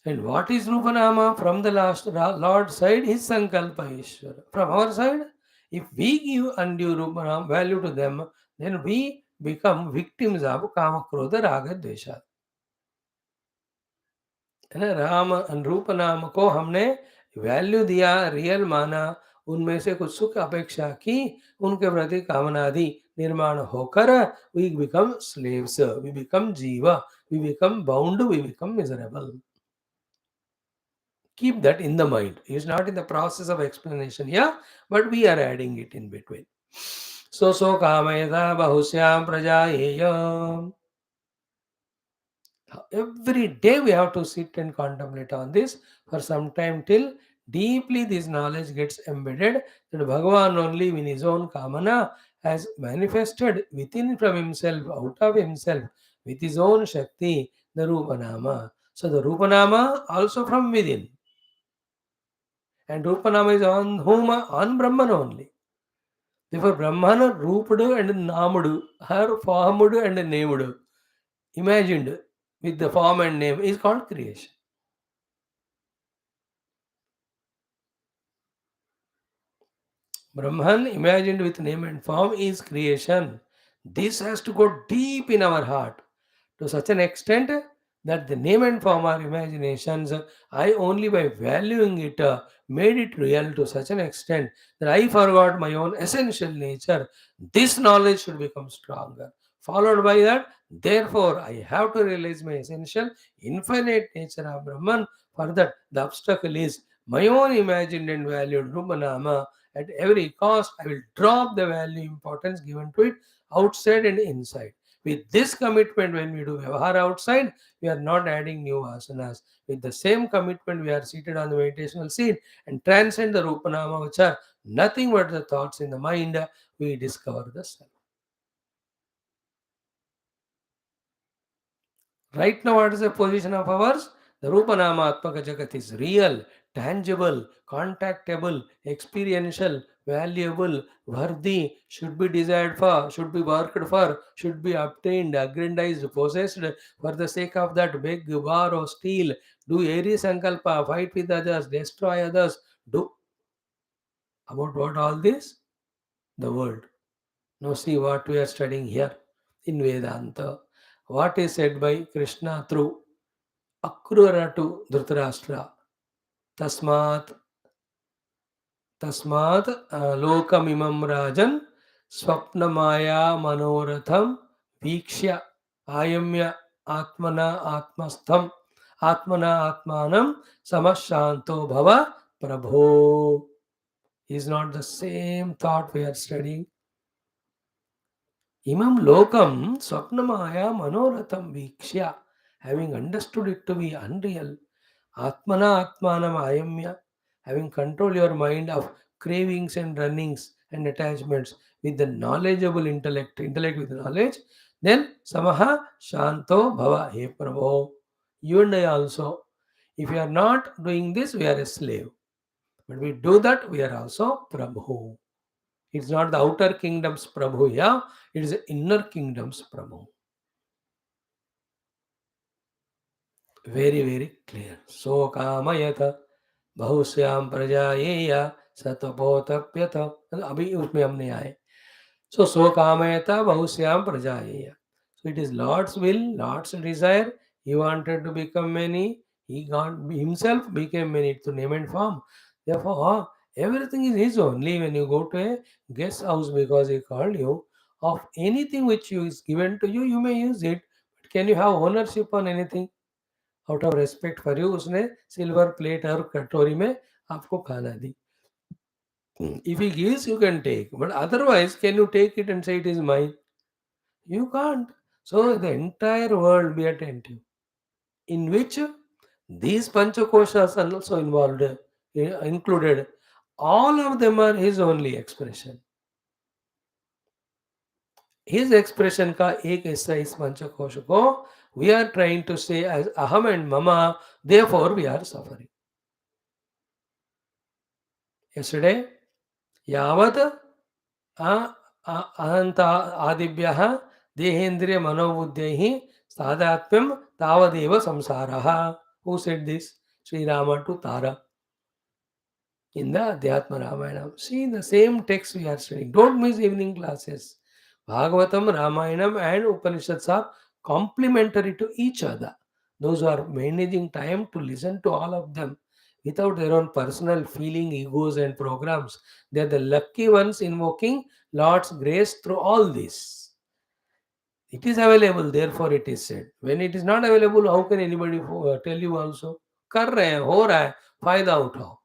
[SPEAKER 1] And what is Rupa Nama? From the last Lord side is Sankalpa Ishvara. From our side, if we give undue Rupa Nama value to them, then we become victims of Kama Krodha Raga Dvesha. है ना, राम रूप नाम को हमने value दिया, real माना, उनमें से कुछ सुख अपेक्षा की, उनके प्रति कामना आदि निर्माण होकर we become slaves, we become jiva, we become bound, we become miserable. Keep that in the mind. It's not in the process of explanation here, but we are adding it in between. So kamayata bahusyam prajayeyam. Every day we have to sit and contemplate on this for some time till deeply this knowledge gets embedded that Bhagavan only in his own Kamana has manifested within from himself, out of himself, with his own Shakti, the Rupanama. So the Rupanama also from within. And Rupanama is on whom? On Brahman only. Therefore, Brahmana Rupudu and Namudu, her formed and named, imagined with the form and name is called creation. Brahman, imagined with name and form, is creation. This has to go deep in our heart to such an extent that the name and form are imaginations. I only by valuing it made it real to such an extent that I forgot my own essential nature. This knowledge should become stronger. Followed by that, therefore, I have to realize my essential, infinite nature of Brahman. For that, the obstacle is my own imagined and valued Rupanama. At every cost, I will drop the value importance given to it outside and inside. With this commitment, when we do Vyavahara outside, we are not adding new asanas. With the same commitment, we are seated on the meditational seat and transcend the Rupanama, which are nothing but the thoughts in the mind. We discover the self. Right now, what is the position of ours? The Rupanama Atmaka Jagat is real, tangible, contactable, experiential, valuable, worthy, should be desired for, should be worked for, should be obtained, aggrandized, possessed for the sake of that beg, borrow, steal, do eri sankalpa, fight with others, destroy others, do about what all this? The world. Now see what we are studying here in Vedanta. What is said by Krishna through Akrura to Dhritarashtra. Tasmat Tasmat Lokamimam Rajan Swapnamaya Manoratham Vikshya Ayamya Atmana Atmastham Atmana Atmanam Samashanto Bhava Prabho. Is not the same thought we are studying. Imam Lokam Swapnamaya Manoratham Vikshya, having understood it to be unreal, Atmana Atmanam Ayamya, having control your mind of cravings and runnings and attachments with the knowledgeable intellect with knowledge, then Samaha Shanto Bhava, He Prabhu. You and I also. If we are not doing this, we are a slave. But we do that, we are also Prabhu. It's not the outer kingdom's Prabhu, yeah, it is the inner kingdom's Prabhu. Very, very clear. So kamayata बहुश्याम प्रजाएया सतपोतप्यत अभी उसमें हमने आए so कामयता बहुश्याम प्रजाएया. So it is Lord's will, Lord's desire. He wanted to become many. He got himself became many to name and form. Therefore, everything is his only. When you go to a guest house because he called you, of anything which you is given to you, you may use it. But can you have ownership on anything? Out of respect for you उसने silver plate और कटोरी में आपको खाना दी. If he gives, you can take. But otherwise, can you take it and say it is mine? You can't. So the entire world be attentive. In which these panchakoshas are also involved, included. All of them are his only expression. His expression का एक हिस्सा इस पंचकोश को we are trying to say as aham and mama, therefore we are suffering. Yesterday, यावत् अनंत आदिभ्यः देहेन्द्रिय मनोबुद्धैः सादात्म्यं तावदेव संसारः. Who said this? Sri Rama to Tara in the Adhyatma Ramayana. See the same text we are studying. Don't miss evening classes. Bhagavatam, Ramayanam and Upanishads are complementary to each other. Those who are managing time to listen to all of them without their own personal feeling, egos and programs, they are the lucky ones invoking Lord's grace through all this. It is available, therefore it is said. When it is not available, how can anybody tell you also? कर रहे हैं, हो रहा है, फायदा उठाओ.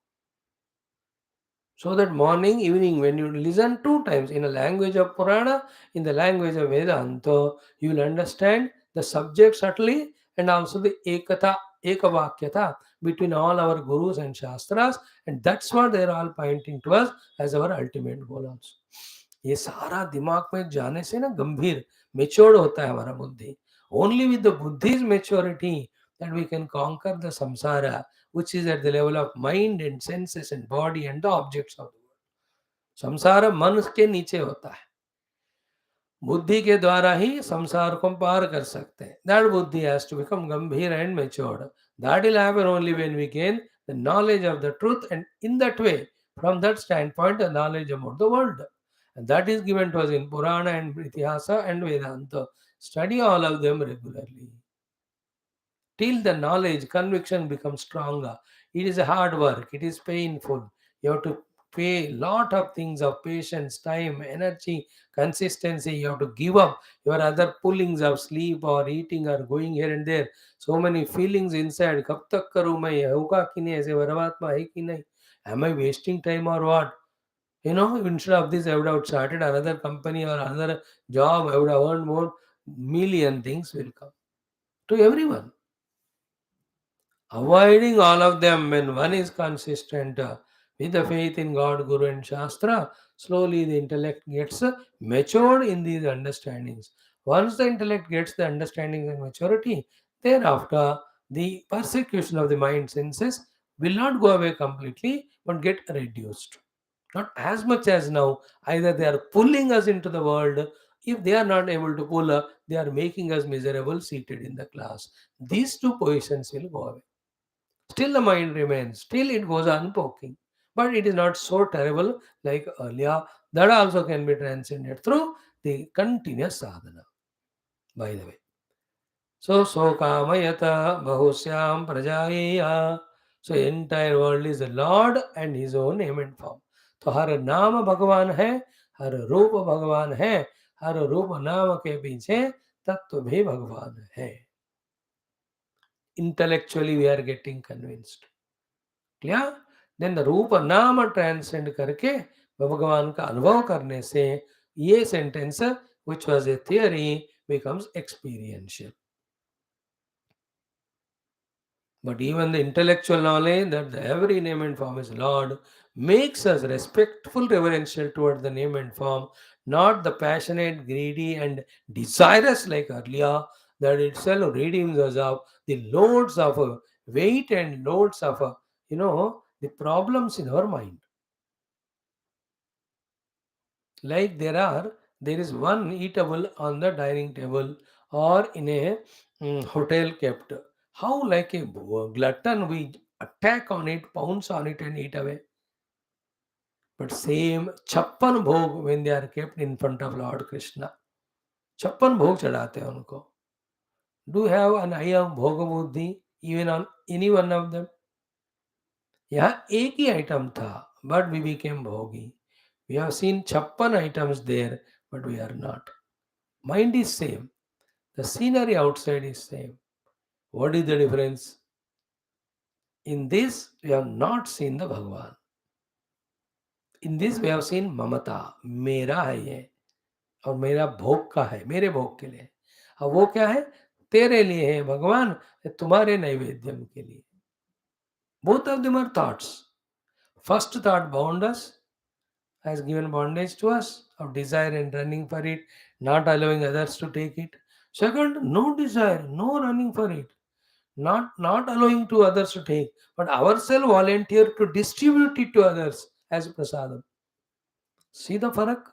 [SPEAKER 1] So that morning, evening, when you listen two times in a language of Purana, in the language of Vedanta, you will understand the subject subtly and also the ekavakyata between all our gurus and shastras, and that's what they are all pointing to us as our ultimate goal also. ये सारा दिमाग में जाने से ना गंभीर matured होता है हमारा बुद्धि. Only with the buddhi's maturity that we can conquer the samsara, which is at the level of mind and senses and body and the objects of the world. संसार मन के नीचे होता है. बुद्धि के द्वारा ही संसार को पार कर सकते हैं. That buddhi has to become gambhir and matured. That will happen only when we gain the knowledge of the truth, and in that way, from that standpoint, the knowledge about the world. And that is given to us in Purana and Itihasa and Vedanta. Study all of them regularly. Till the knowledge, conviction becomes stronger. It is a hard work, it is painful. You have to pay a lot of things of patience, time, energy, consistency. You have to give up your other pullings of sleep or eating or going here and there. So many feelings inside. कब तक करूँ मैं ये होगा कि नहीं ऐसे परमात्मा है कि नहीं? Am I wasting time or what? You know, instead of this, I would have started another company or another job. I would have earned more. Million things will come to everyone. Avoiding all of them when one is consistent with the faith in God, Guru, and Shastra, slowly the intellect gets matured in these understandings. Once the intellect gets the understanding and maturity, thereafter the persecution of the mind senses will not go away completely but get reduced. Not as much as now. Either they are pulling us into the world. If they are not able to pull up, they are making us miserable seated in the class. These two positions will go away. Still the mind remains, still it goes on poking. But it is not so terrible like earlier. That also can be transcended through the continuous sadhana, by the way. So, so kamayata bahusyam prajayeya. So, entire world is the Lord and His own name and form. तो हर नाम भगवान है, हर रूप भगवान है, हर रूप नाम के पीछे तत्व भी भगवान है. Intellectually we are getting convinced. Clear. Then the रूप नाम ट्रांसेंड करके भगवान का अनुभव करने से ये sentence which was a theory becomes experiential. But even the intellectual knowledge that the every name and form is Lord makes us respectful, reverential toward the name and form, not the passionate, greedy, and desirous like earlier. That itself redeems us of the loads of weight and loads of the problems in our mind. Like there is one eatable on the dining table or in a hotel kept. How like a glutton we attack on it, pounce on it and eat away. But same chappan bhog when they are kept in front of Lord Krishna. छप्पन भोग चढ़ाते हैं उनको. Do you have an eye of bhoga buddhi even on any one of them? यहाँ एक ही item था, but we became bhogi. We have seen 56 items there, but we are not. Mind is same. The scenery outside is same. What is the difference? In this, we have not seen the Bhagavan. In this, we have seen mamata. मेरा है ये और मेरा भोग का है, मेरे भोग के लिए. अब वो क्या है? तेरे लिए है भगवान, तुम्हारे नैवेद्यम के लिए. Both of them are thoughts. First thought bound us, has given bondage to us of desire and running for it, not allowing others to take it. Second, no desire, no running for it, not allowing to others to take, but ourselves volunteer to distribute it to others as prasadam. See the farak?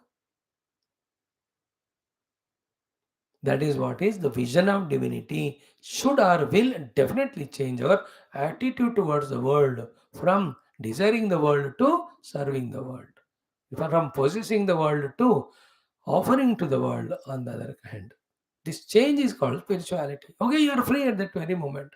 [SPEAKER 1] That is what is the vision of divinity. Should our will definitely change our attitude towards the world from desiring the world to serving the world, from possessing the world to offering to the world on the other hand. This change is called spirituality. Okay, you are free at that very moment.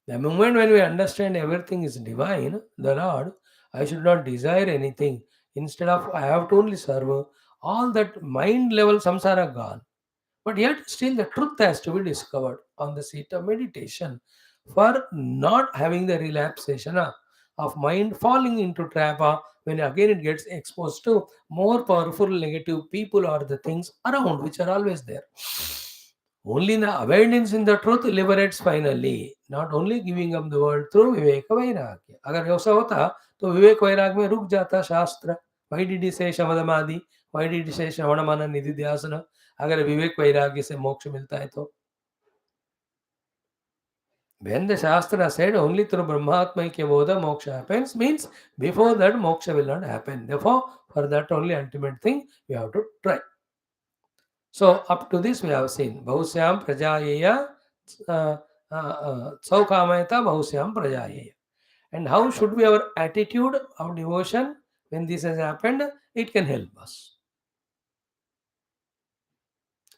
[SPEAKER 1] The moment when we understand everything is divine, the Lord, I should not desire anything. Instead of I have to only serve, all that mind level samsara gone. But yet still the truth has to be discovered on the seat of meditation for not having the relaxation. of mind falling into trap when again it gets exposed to more powerful negative people or the things around which are always there. Only the awareness in the truth liberates finally, not only giving up the world through विवेक वैराग्य. अगर ऐसा होता तो विवेक वैराग्य में रुक जाता शास्त्र. Why did he say शमदमादि? Why did he say श्रवण मनन निधिध्यासन? अगर विवेक वैराग्य से मोक्ष मिलता है तो when the Shastra said only through Brahmatmaikya Bodha moksha happens, means before that moksha will not happen. Therefore, for that only ultimate thing, we have to try. So, up to this we have seen. Bhashyam prajayeya saukamayata bhashyam prajayeya. And how should be our attitude of devotion when this has happened? It can help us.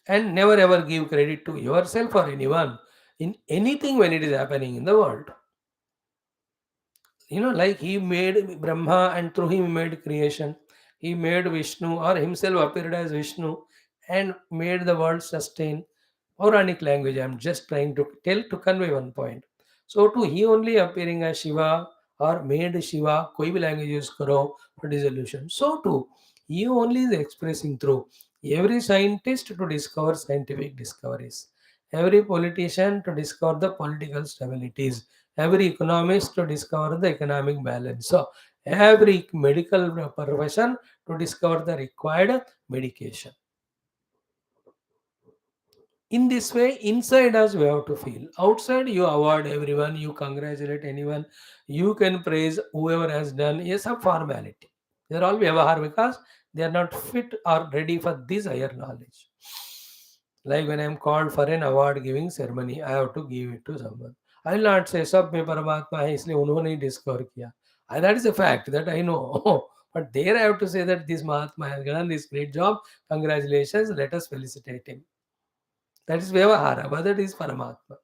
[SPEAKER 1] And never ever give credit to yourself or anyone in anything when it is happening in the world. Like he made Brahma and through him he made creation. He made Vishnu or himself appeared as Vishnu and made the world sustain. Puranic language, I'm just trying to tell to convey one point. So to he only appearing as Shiva or made Shiva, koi bhi language use karo for dissolution. So too he only is expressing through every scientist to discover scientific discoveries, every politician to discover the political stabilities, every economist to discover the economic balance. So every medical profession to discover the required medication. In this way, inside us we have to feel. Outside, you avoid everyone, you congratulate anyone, you can praise whoever has done. Yes, a formality. They're all vyavahar because they are not fit or ready for this higher knowledge. Like when I'm called for an award giving ceremony, I have to give it to someone. I will not say सब में परमात्मा है इसलिए उन्होंने ही discover किया. And that is a fact that I know. But there I have to say that this Mahatma has done this great job. Congratulations. Let us felicitate him. That is Vyavahara, but that is Paramatma.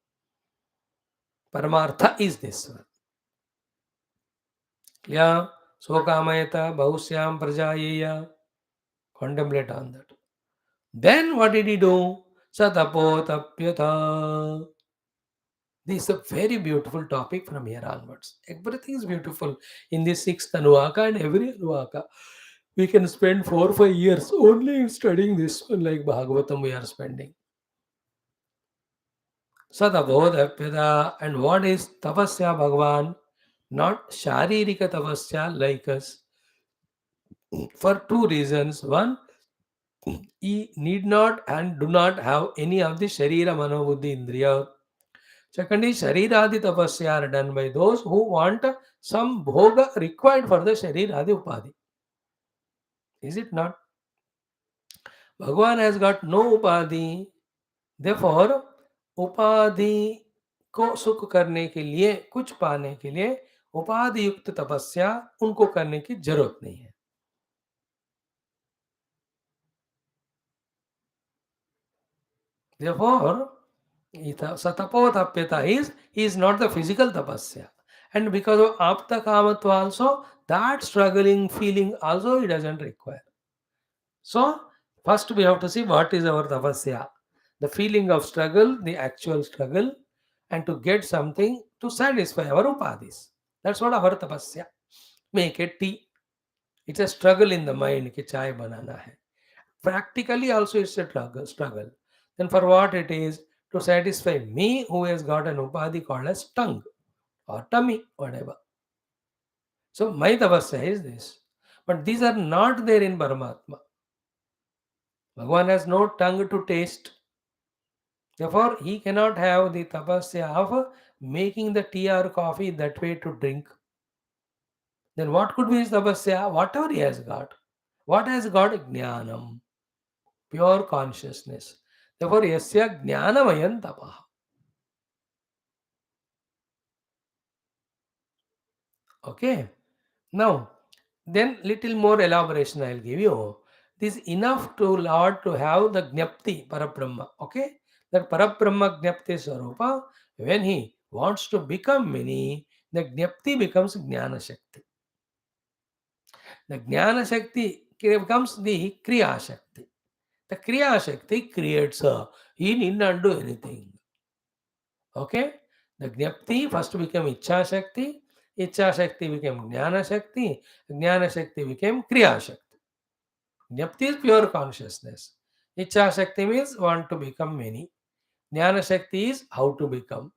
[SPEAKER 1] Paramartha is this one. Yeah, Sokamayata, Bhausyam, Prajayeya. Contemplate on that. Then what did he do? Satapotapyata. This is a very beautiful topic from here onwards. Everything is beautiful in this sixth Anuvaka and every Anuvaka. We can spend 4 or 5 years only in studying this one, like Bhagavatam we are spending. Sadabodhapyada. And what is tapasya Bhagavan? Not sharirika tapasya like us. For two reasons. One, he need not and do not have any of the sharira manobuddhi indriya. Secondly, shariradi tapasya are done by those who want some bhoga required for the shariradi upadhi. Is it not? Bhagavan has got no upadhi. Therefore, उपाधि को सुख करने के लिए, कुछ पाने के लिए उपाधि युक्त तपस्या उनको करने की जरूरत नहीं है. Therefore, satapotapyata is not the physical tapasya. And because of apta kamatva also, that struggling feeling also he doesn't require. So, first we have to see what is our tapasya. The feeling of struggle, the actual struggle, and to get something to satisfy our upadhis. That's what our tapasya. Make a tea. It's a struggle in the mind कि चाय बनाना है. Practically also it's a struggle. Then for what it is? To satisfy me who has got an upadhi called as tongue or tummy, whatever. So my tapasya is this. But these are not there in Paramatma. Bhagavan has no tongue to taste. Therefore, he cannot have the tapasya of making the tea or coffee that way to drink. Then what could be his tapasya? Whatever he has got. What has got? Jnanam. Pure consciousness. Therefore, yasya jnanamayan tapaha. Okay. Now, then little more elaboration I'll give you. This is enough to Lord to have the Jnapti Parabrahma. Okay. That Parabrahma Jnapti Sarupa, when he wants to become many, the Jnapti becomes Jnana Shakti. The Jnana Shakti becomes the Kriya Shakti. The Kriya Shakti creates her. He need not do anything. Okay? The Jnapti first become Ichha Shakti, Icha Shakti became Jnana Shakti. Jnana Shakti became Kriya Shakti. Jnapti is pure consciousness. Icha Shakti means want to become many. Jnana Shakti is how to become.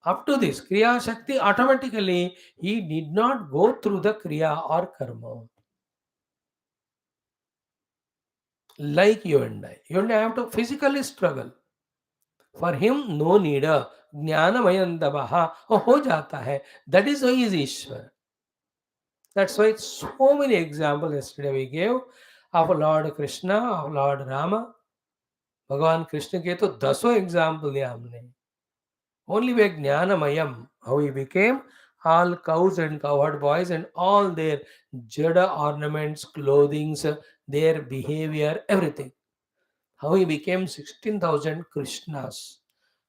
[SPEAKER 1] Up to this, Kriya Shakti automatically he did not go through the Kriya or Karma. Like you and I. You and I have to physically struggle. For him, no need. Jnanamayam dabaha. Oh, ho jata hai. That is why he is Ishwar. That's why so many examples yesterday we gave of Lord Krishna, of Lord Rama. भगवान कृष्ण के तो दसों example दिया हमने. Only by Jnanamayam, how he became all cows and cowherd boys and all their jada ornaments, clothings, their behavior, everything. How he became 16,000 Krishnas.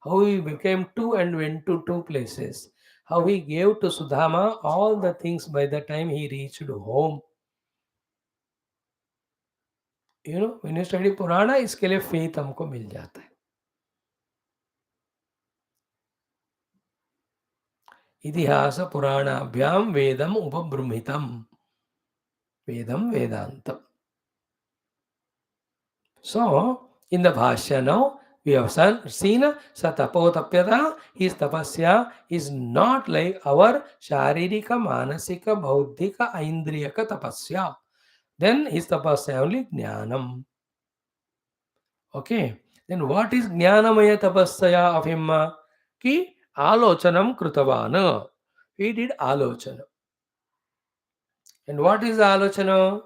[SPEAKER 1] How he became two and went to two places. How he gave to Sudama all the things by the time he reached home. You know, when you study Purana, इसके लिए faith हमको मिल जाता है. इतिहास पुराणाभ्याम वेदम उपबृंहितम. Vedam Vedantam. So, in the Bhashya now, we have seen Satapotapyata, his tapasya is not like our Sharirika, Manasika, Bauddhika, Aindriyaka tapasya. Then his tapasya only Jnanam. Okay. Then what is Jnanamaya tapasya of him? Ki Alochanam Krutavana. He did Alochana. And what is Alochana?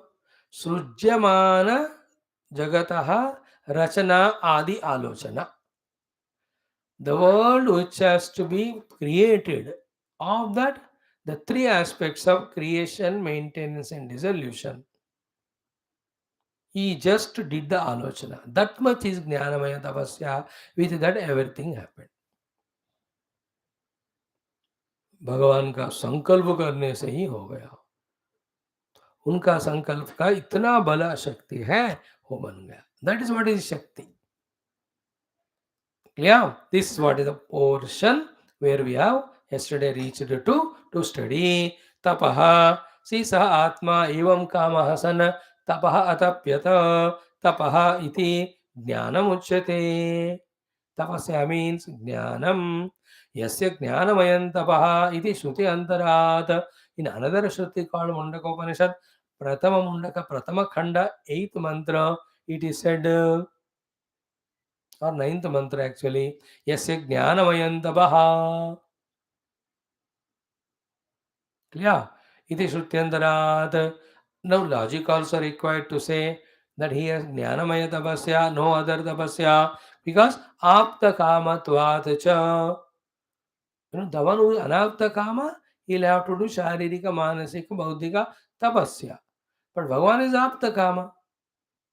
[SPEAKER 1] Srujyamana Jagataha Rachana Adi Alochana. The world which has to be created, of that, the three aspects of creation, maintenance, and dissolution. He just did the Alochana. That much is Jnanamaya Tapasya. With that, everything happened. भगवान का संकल्प करने से ही हो गया. उनका संकल्प का इतना बड़ा शक्ति है, वो बन गया. That is what is Shakti. Yeah, this is what is the portion where we have yesterday reached to study. Tapaha, see saha atma evam kamaha san tapaha atapyata tapaha iti jnanam uchyate. Tapasya means jnanam. Yasya jnanamayam tapaha iti shruti antarat. In another shruti called Mundaka Upanishad, Pratama Mundaka Pratama Khanda, 8th mantra, it is said, or 9th mantra actually, Yasya Jnanamayam Tapaha. Clear? Iti Shrutyantarat. Now logic also required to say that he has Jnanamaya Tapasya, no other Tapasya, because Apta Kamatvat cha. You know, the one who is Anapta Kama, he'll have to do Sharirika, Manasika, Bauddhika, Tapasya. But Bhagavan is Apta Kama.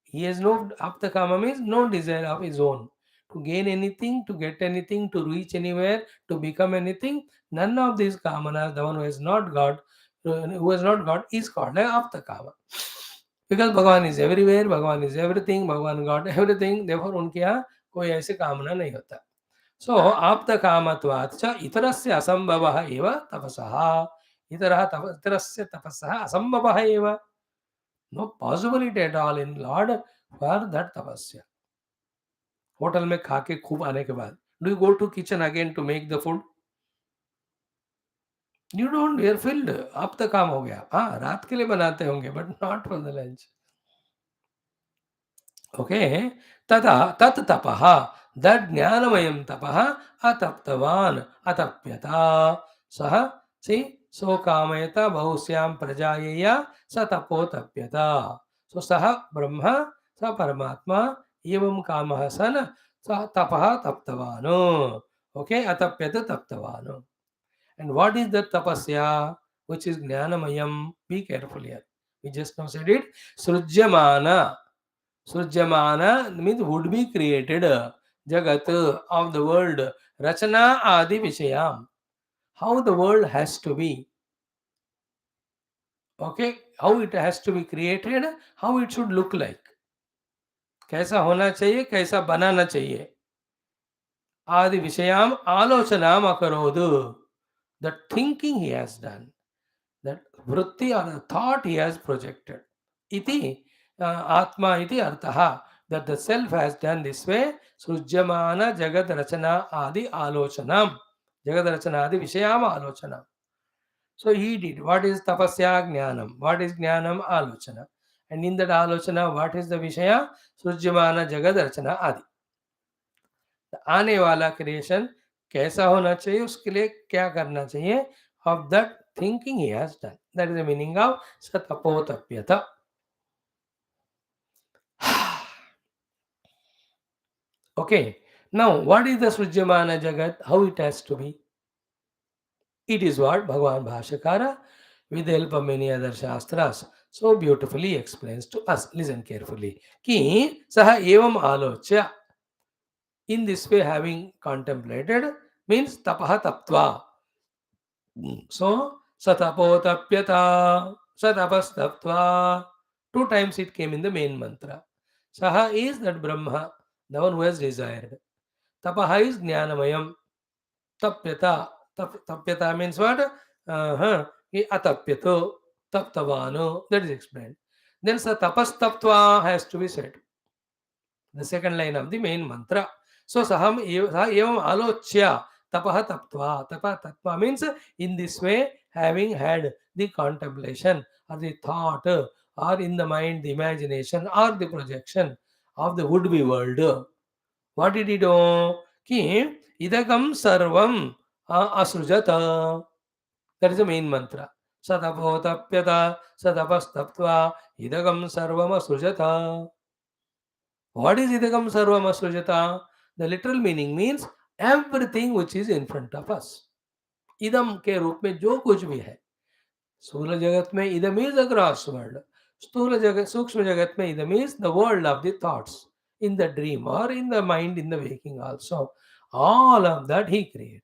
[SPEAKER 1] He has no Apta Kama means no desire of his own. To gain anything, to get anything, to reach anywhere, to become anything, none of these kamanas, the one who has not got, is called like Apta Kama. Because Bhagavan is everywhere, Bhagavan is everything, Bhagavan got everything, therefore उनके यहाँ कोई ऐसे कामना नहीं होता. So आप्त कामत्वात् च इतरस्य असंभवः एव तपसः. इतरस्य तपसः असंभवः एव. No possibility at all in Lord for that tapasya. Hotel में खा के खूब आने के बाद, do you go to kitchen again to make the food? You don't, we are filled. अब तक काम हो गया. हाँ, रात के लिए बनाते होंगे, but not for the lunch. Okay, तथा तत् तपः, that ज्ञानमयं तपः अतप्तवान अतप्यता सह. See, so कामयता बहुस्यां प्रजायेया स तपोतप्यता. So सह ब्रह्मा स परमात्मा एवं कामः सन स तपः तप्तवानो. Okay, atapyata taptavano. And what is the tapasya which is jnanamayam? Be careful here. We just now said it. Srujyamana. Srujyamana means would be created. Jagat of the world. Rachana adi vishayam. How the world has to be. Okay, how it has to be created, how it should look like. कैसा होना चाहिए, कैसा बनाना चाहिए. आदि विषयाम आलोचनाम अकरोद. The thinking he has done. That vritti or the thought he has projected. Iti atma iti artha. That the self has done this way. Srujyamana jagad rachana adi alochanam. Jagad rachana adi vishayam alochanam. So he did. What is tapasya jnanam? What is jnanam? Alochana. And in that alochana, what is the vishaya? Srujyamana jagad rachana adi. आने वाला creation कैसा होना चाहिए, उसके लिए क्या करना चाहिए, of that thinking he has done. That is the meaning of सतपोतप्यता. Okay, now what is the Srujyamana Jagat, how it has to be? It is what Bhagavan Bhashyakara, with the help of many other Shastras, so beautifully explains to us. Listen carefully. Ki saha evam alochya. In this way, having contemplated means tapaha taptva. So, satapotapyata, satapastaptva. Two times it came in the main mantra. Saha is that Brahma, the one who has desired. Tapaha is Jnanamayam. Tapyata. Tapyata means what? Atapyato. Taptavano. That is explained. Then satapastaptva has to be said. The second line of the main mantra. So saham evam alochya tapaha taptva. Tapa tatva means in this way, having had the contemplation or the thought or in the mind the imagination or the projection of the would-be world. What did he do? Ki idagam sarvam asrujata. That is the main mantra. Satapotapyata satapastaptva idagam sarvam asrujata. What is idagam sarvam asrujata? The literal meaning means everything which is in front of us. idam के रूप में जो कुछ भी है. स्थूल जगत में idam is a gross world. स्थूल जगत, सूक्ष्म जगत में idam is the world of the thoughts, in the dream or in the mind in the waking also. All of that he created.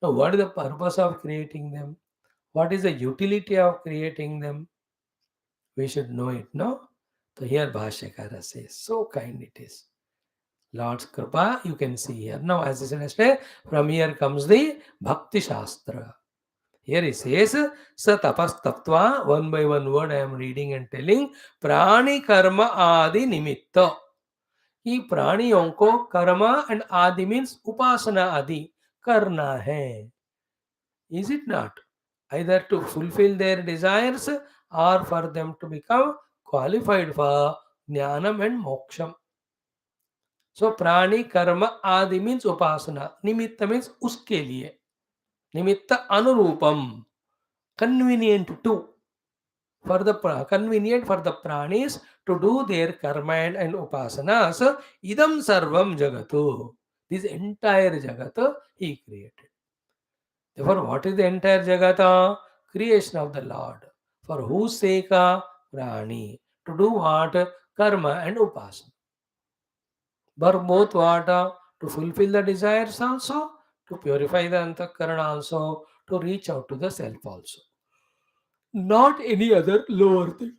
[SPEAKER 1] Now, what is the purpose of creating them? What is the utility of creating them? We should know it, no? So here Bhashyakara says, so kind it is. Lord's Kripa, you can see here. Now, as I said yesterday, from here comes the Bhakti Shastra. Here he says, Sa tapas tattva, one by one word I am reading and telling, Prani karma adi nimitta. कि प्राणियों को कर्म and आदि means उपासना आदि करना है. Is it not? Either to fulfill their desires or for them to become qualified for jnanam and moksham. So prani karma adi means upasana. Nimitta means uske liye. Nimitta anurupam. Convenient to. For the convenient for the pranis to do their karma and upasanas. Idam sarvam jagatu. This entire jagat he created. Therefore, what is the entire jagata? Creation of the Lord. For whose sake? Prani. To do what? Karma and upasana. But both what? To fulfill the desires also, to purify the antakarana also, to reach out to the self also. Not any other lower thing.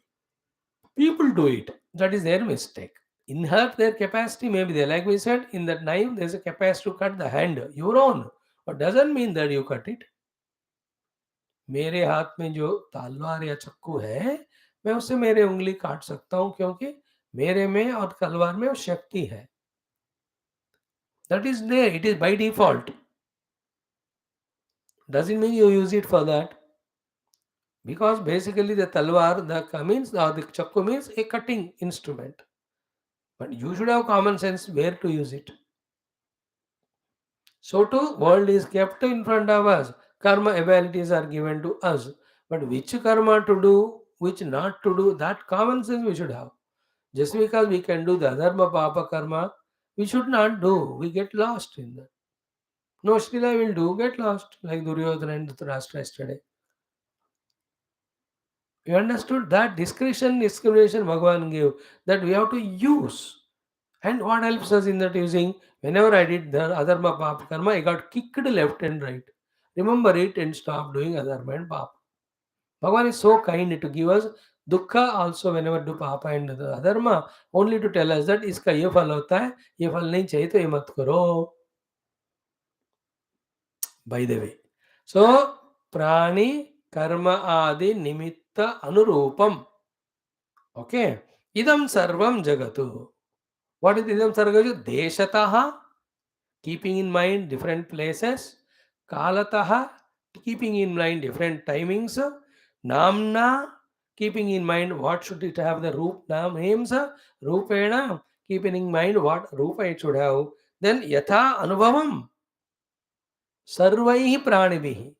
[SPEAKER 1] People do it. That is their mistake. Inherit their capacity, maybe they, like we said, in that knife, there is a capacity to cut the hand, your own. But doesn't mean that you cut it. मेरे हाथ में जो तलवार या चाकू है, मैं उससे मेरे उंगली काट सकता हूं, क्योंकि मेरे में और तलवार में वो शक्ति है. That is there. It is by default. Doesn't mean you use it for that. Because basically the talwar, the means, or the chakku means a cutting instrument. But you should have common sense where to use it. So too, world is kept in front of us. Karma abilities are given to us. But which karma to do, which not to do, that common sense we should have. Just because we can do the adharma papa karma, we should not do. We get lost in that. No, still I will do, get lost, like Duryodhana and Dhritarashtra yesterday. You understood that discrimination Bhagavan gave, that we have to use. And what helps us in that using? Whenever I did the adharma papa karma, I got kicked left and right. Remember it and stop doing adharma and papa. Bhagavan is so kind to give us dukkha also whenever do papa and the adharma, only to tell us that iska ye phal hota hai, ye phal nahi chahiye to ye mat karo. By the way, so prani कर्म आदि निमित्त अनुरूपम. Okay, idam sarvam jagatu. What is idam sarvam? Deshataha, keeping in mind different places. Kalataha, keeping in mind different timings. Namna, keeping in mind what should it have the names. Rupena, keeping in mind what rupa it should have. Then yatha anubhavam sarvaihi pranibhihi.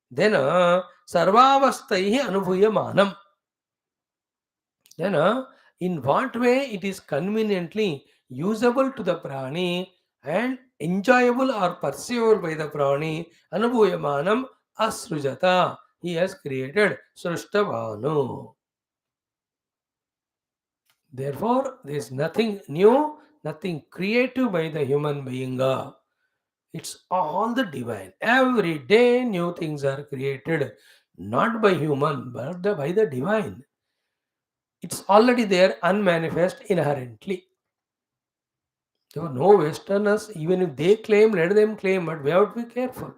[SPEAKER 1] Then sarvavastaihi anubhuyamanam. Then in what way it is conveniently usable to the prani and enjoyable or perceivable by the prani, anubhuyamanam asrujata. He has created srustavanu. Therefore, there is nothing new, nothing creative by the human being. It's all the divine. Every day new things are created, not by human, but by the divine. It's already there, unmanifest inherently. There were no Westerners, even if they claim, let them claim, but we have to be careful.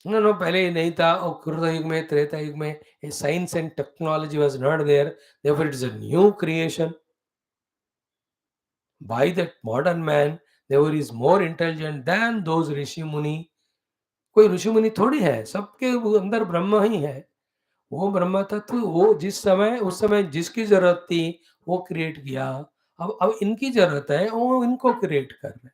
[SPEAKER 1] No, no, पहले ये नहीं था और कृत युग में त्रेता युग में a science and technology was not there. Therefore, it is a new creation by that modern man. Therefore, he is more intelligent than those ऋषि मुनि. कोई ऋषि मुनि थोड़ी है, सबके अंदर ब्रह्म ही है. वो ब्रह्म तत्व वो जिस समय उस समय जिसकी जरूरत थी वो क्रिएट किया. अब इनकी जरूरत है, वो इनको क्रिएट कर रहे हैं.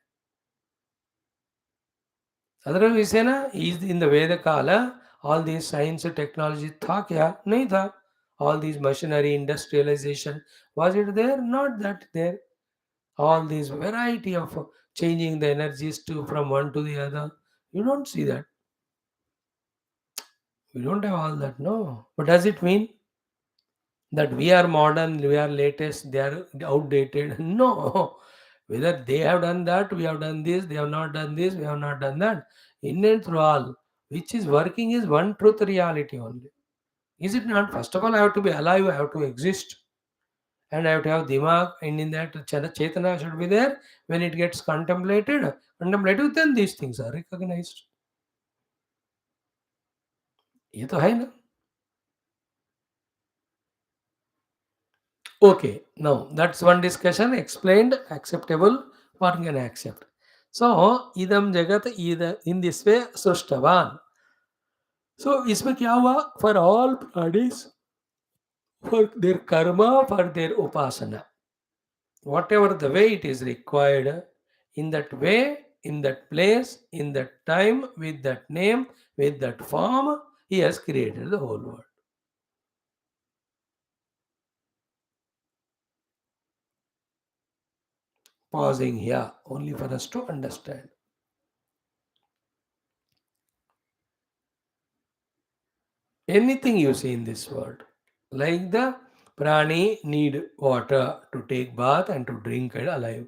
[SPEAKER 1] Otherwise, we say na, is in the Veda Kala, all these science and technology tha kya? Nahi tha. All these machinery, industrialization, was it there? Not that there. All these variety of changing the energies to from one to the other. You don't see that. We don't have all that, no. But does it mean that we are modern, we are latest, they are outdated? No. Whether they have done that, we have done this, they have not done this, we have not done that. In and through all, which is working is one truth reality only. Is it not? First of all, I have to be alive, I have to exist, and I have to have dimag, and in that chetana should be there. When it gets contemplated, then these things are recognized. ये तो है ना. Okay, now that's one discussion explained, acceptable, one can accept. So, idam jagat in this way srushtavan. So, इसमें क्या हुआ? For all parties, for their karma, for their upasana, whatever the way it is required, in that way, in that place, in that time, with that name, with that form, he has created the whole world. Pausing here, only for us to understand. Anything you see in this world, like the prani need water to take bath and to drink and alive.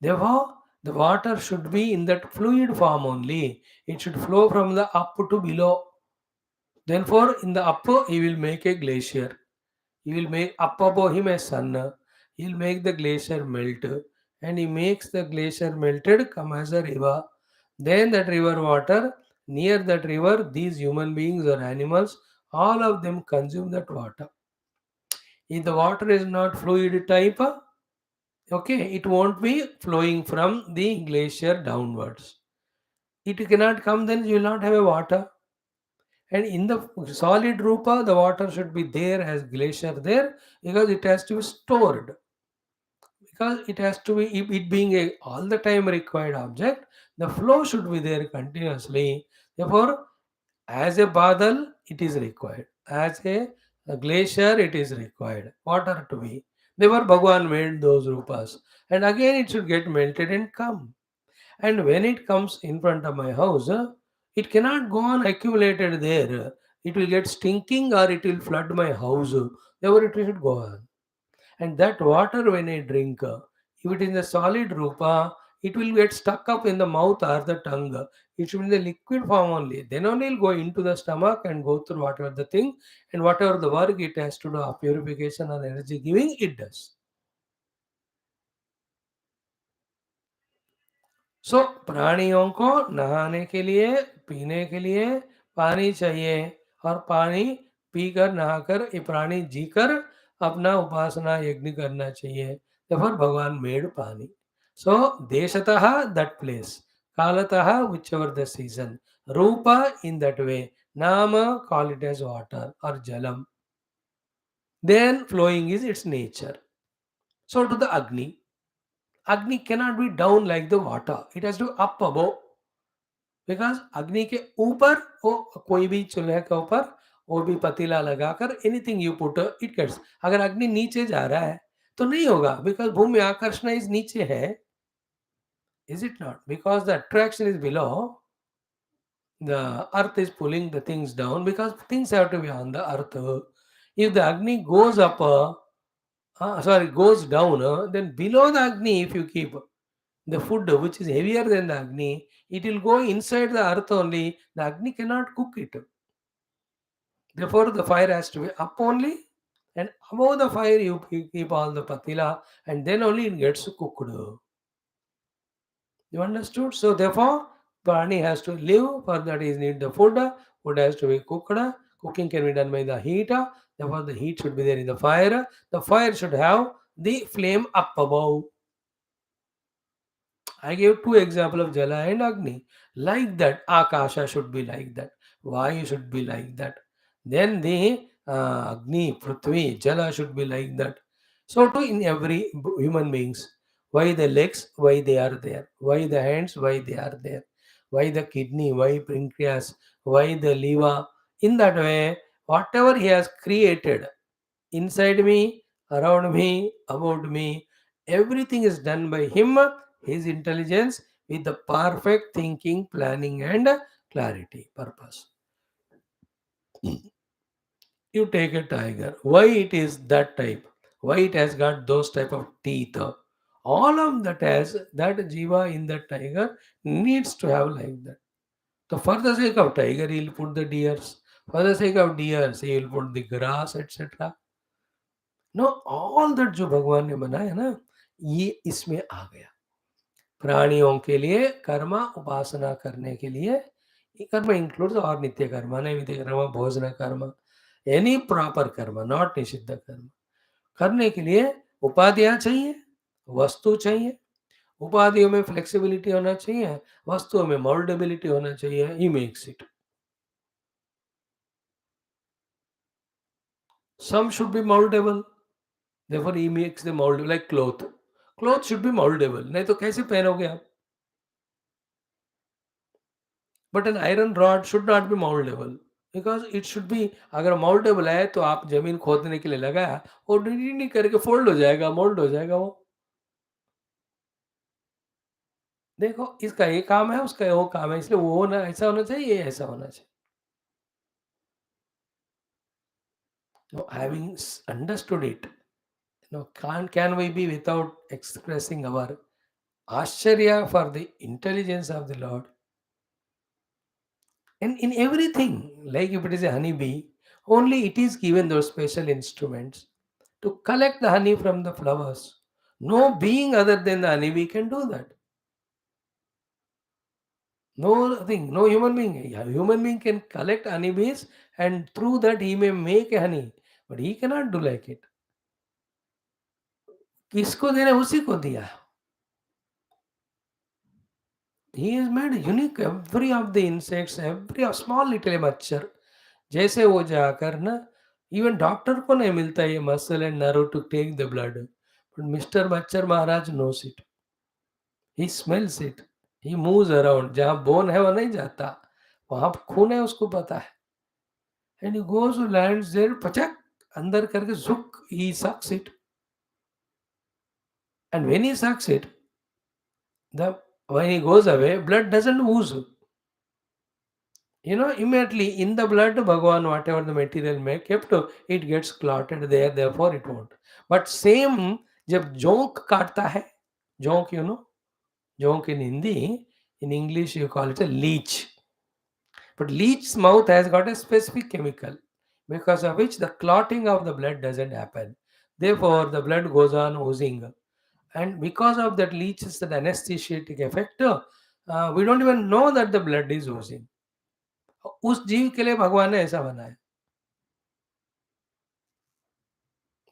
[SPEAKER 1] Therefore, the water should be in that fluid form only. It should flow from the up to below. Therefore, in the upper, he will make a glacier. He will make up above him a sun. He will make the glacier melt, and he makes the glacier melted come as a river. Then that river water, near that river, these human beings or animals, all of them consume that water. If the water is not fluid type, okay, it won't be flowing from the glacier downwards. It cannot come, then you will not have a water. And in the solid rupa, the water should be there as glacier there because it has to be stored. Because it has to be, it being a all the time required object, the flow should be there continuously. Therefore, as a badal, it is required. As a glacier, it is required. Water to be. Therefore, Bhagwan made those rupas. And again, it should get melted and come. And when it comes in front of my house, it cannot go on accumulated there. It will get stinking or it will flood my house. Therefore, it should go on. And that water, when I drink, if it is in the solid rupa, it will get stuck up in the mouth or the tongue. It should be in the liquid form only. Then only it will go into the stomach and go through whatever the thing and whatever the work it has to do of purification or energy giving, it does. सो प्राणियों को नहाने के लिए, पीने के लिए, पानी चाहिए, और पानी पीकर नहाकर ये प्राणी जीकर अपना उपासना यज्ञ करना चाहिए। Therefore भगवान made पानी. So देशतः that place, कालतः whichever the season, Rupa in that way, nama call it as water or jalam, then flowing is its nature. So to the Agni cannot be down like the water, it has to be up above. Because अग्नि के ऊपर वो कोई भी चूल्हे के ऊपर वो भी पतीला लगाकर anything you put it gets, अगर अग्नि नीचे जा रहा है तो नहीं होगा, बिकॉज भूमि आकर्षण इज नीचे है, is it not? Because the attraction is below, the earth is pulling the things down because things have to be on the earth. If the agni goes up, goes down, then below the agni if you keep the food which is heavier than the agni, it will go inside the earth only, the agni cannot cook it. Therefore the fire has to be up only, and above the fire you keep all the patila, and then only it gets cooked. You understood? So therefore, prani has to live. For that is need the food. Food has to be cooked. Cooking can be done by the heat. Therefore, the heat should be there in the fire. The fire should have the flame up above. I gave two examples of Jala and Agni. Like that, Akasha should be like that. Vayu should be like that. Then the Agni, Prithvi, Jala should be like that. So too in every human beings. Why the legs? Why they are there? Why the hands? Why they are there? Why the kidney? Why pancreas? Why the liver? In that way, whatever he has created inside me, around me, about me, everything is done by him, his intelligence, with the perfect thinking, planning, and clarity, purpose. You take a tiger. Why it is that type? Why it has got those type of teeth? All of that has that jiva in the tiger needs to have like that. So for the sake of tiger, he will put the deers. For the sake of deers, he will put the grass, etc. Know all that जो भगवान ने बनाया ना, ये इसमें आ गया। प्राणियों के लिए कर्म, उपासना करने के लिए ये कर्म इंक्लूड्स और नित्य कर्म, नैमित्तिक कर्म, भोजन कर्म, एनी प्रॉपर कर्म, नॉट निषिद्ध कर्म करने के लिए उपाधियां चाहिए, वस्तु चाहिए। उपाधियों में फ्लेक्सिबिलिटी होना चाहिए, वस्तुओं में मोल्डेबिलिटी होना चाहिए। He makes it, some should be mouldable, therefore he makes them moldable like cloth. Cloth should be moldable, नहीं तो कैसे पहनोगे आप? But an iron rod should not be moldable because it should be, अगर moldable है तो आप जमीन खोदने के लिए लगाया और नहीं करके फोल्ड हो जाएगा, मोल्ड हो जाएगा वो। देखो इसका ये काम है, उसका वो काम है, इसलिए वो होना ऐसा होना चाहिए, ये ऐसा होना चाहिए। No, having understood it, can we be without expressing our ashcharya for the intelligence of the Lord? And in everything, like if it is a honeybee, only it is given those special instruments to collect the honey from the flowers. No being other than the honeybee can do that. No thing, no human being. A human being can collect honeybees and through that he may make a honey, but he cannot do like it. किसको देना है? उसी को दिया। He has made unique every of the insects, every small little मच्छर, जैसे वो जाकर ना, इवन डॉक्टर को नहीं मिलता ये muscle and nerve to take the blood, but mister machchhar maharaj knows it, he smells it, he moves around, जहाँ बोन है वो नहीं जाता, वहां खून है उसको पता है, and he goes lands there, पचक अंदर करके जुक, he sucks it, and when he sucks it, the when he goes away, blood doesn't ooze. Immediately in the blood, Bhagavan, whatever the material may kept, it gets clotted there, therefore it won't. But same, जब जोंक काटता है, जोंक, जोंक in Hindi, in English you call it a leech. But leech's mouth has got a specific chemical, because of which the clotting of the blood doesn't happen. Therefore, the blood goes on oozing. And because of that leech's the anesthesiatic effect, we don't even know that the blood is oozing. उस जीव के लिए भगवान ने ऐसा बनाया।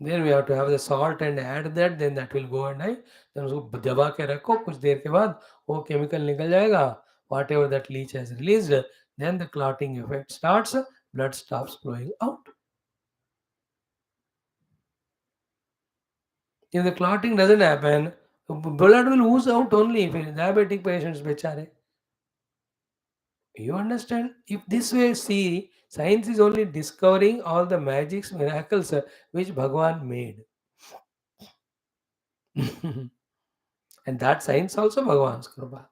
[SPEAKER 1] Then we have to have the salt and add that, then that will go and I, देन उसको दबा के रखो, कुछ देर के बाद वो केमिकल निकल जाएगा, whatever that leech has released, then the clotting effect starts, blood stops flowing out. If the clotting doesn't happen, blood will ooze out only if diabetic patients bechare. You understand? If this way see, science is only discovering all the magics, miracles which Bhagwan made. And that science also Bhagwan's Kripa.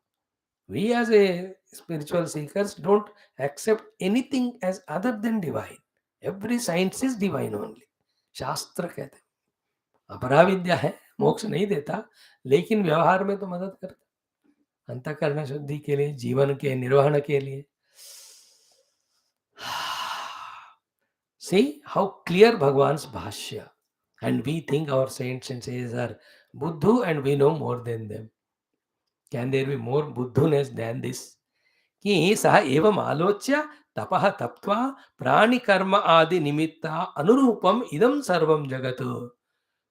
[SPEAKER 1] We as a spiritual seekers don't accept anything as other than divine. Every science is divine only. शास्त्र कहते हैं अपराविद्या है, मोक्ष नहीं देता, लेकिन व्यवहार में तो मदद करता, अंतःकरण शुद्धि के लिए, जीवन के निर्वहन के लिए। See how clear Bhagwan's Bhashya. And we think our saints and sages are Buddhu and we know more than them. Can there be more Buddhuness than this? कि सः एवम् आलोच्य तपः तप्त्वा प्राणि कर्म आदि निमित्त अनुरूपम इदं सर्वं जगत्।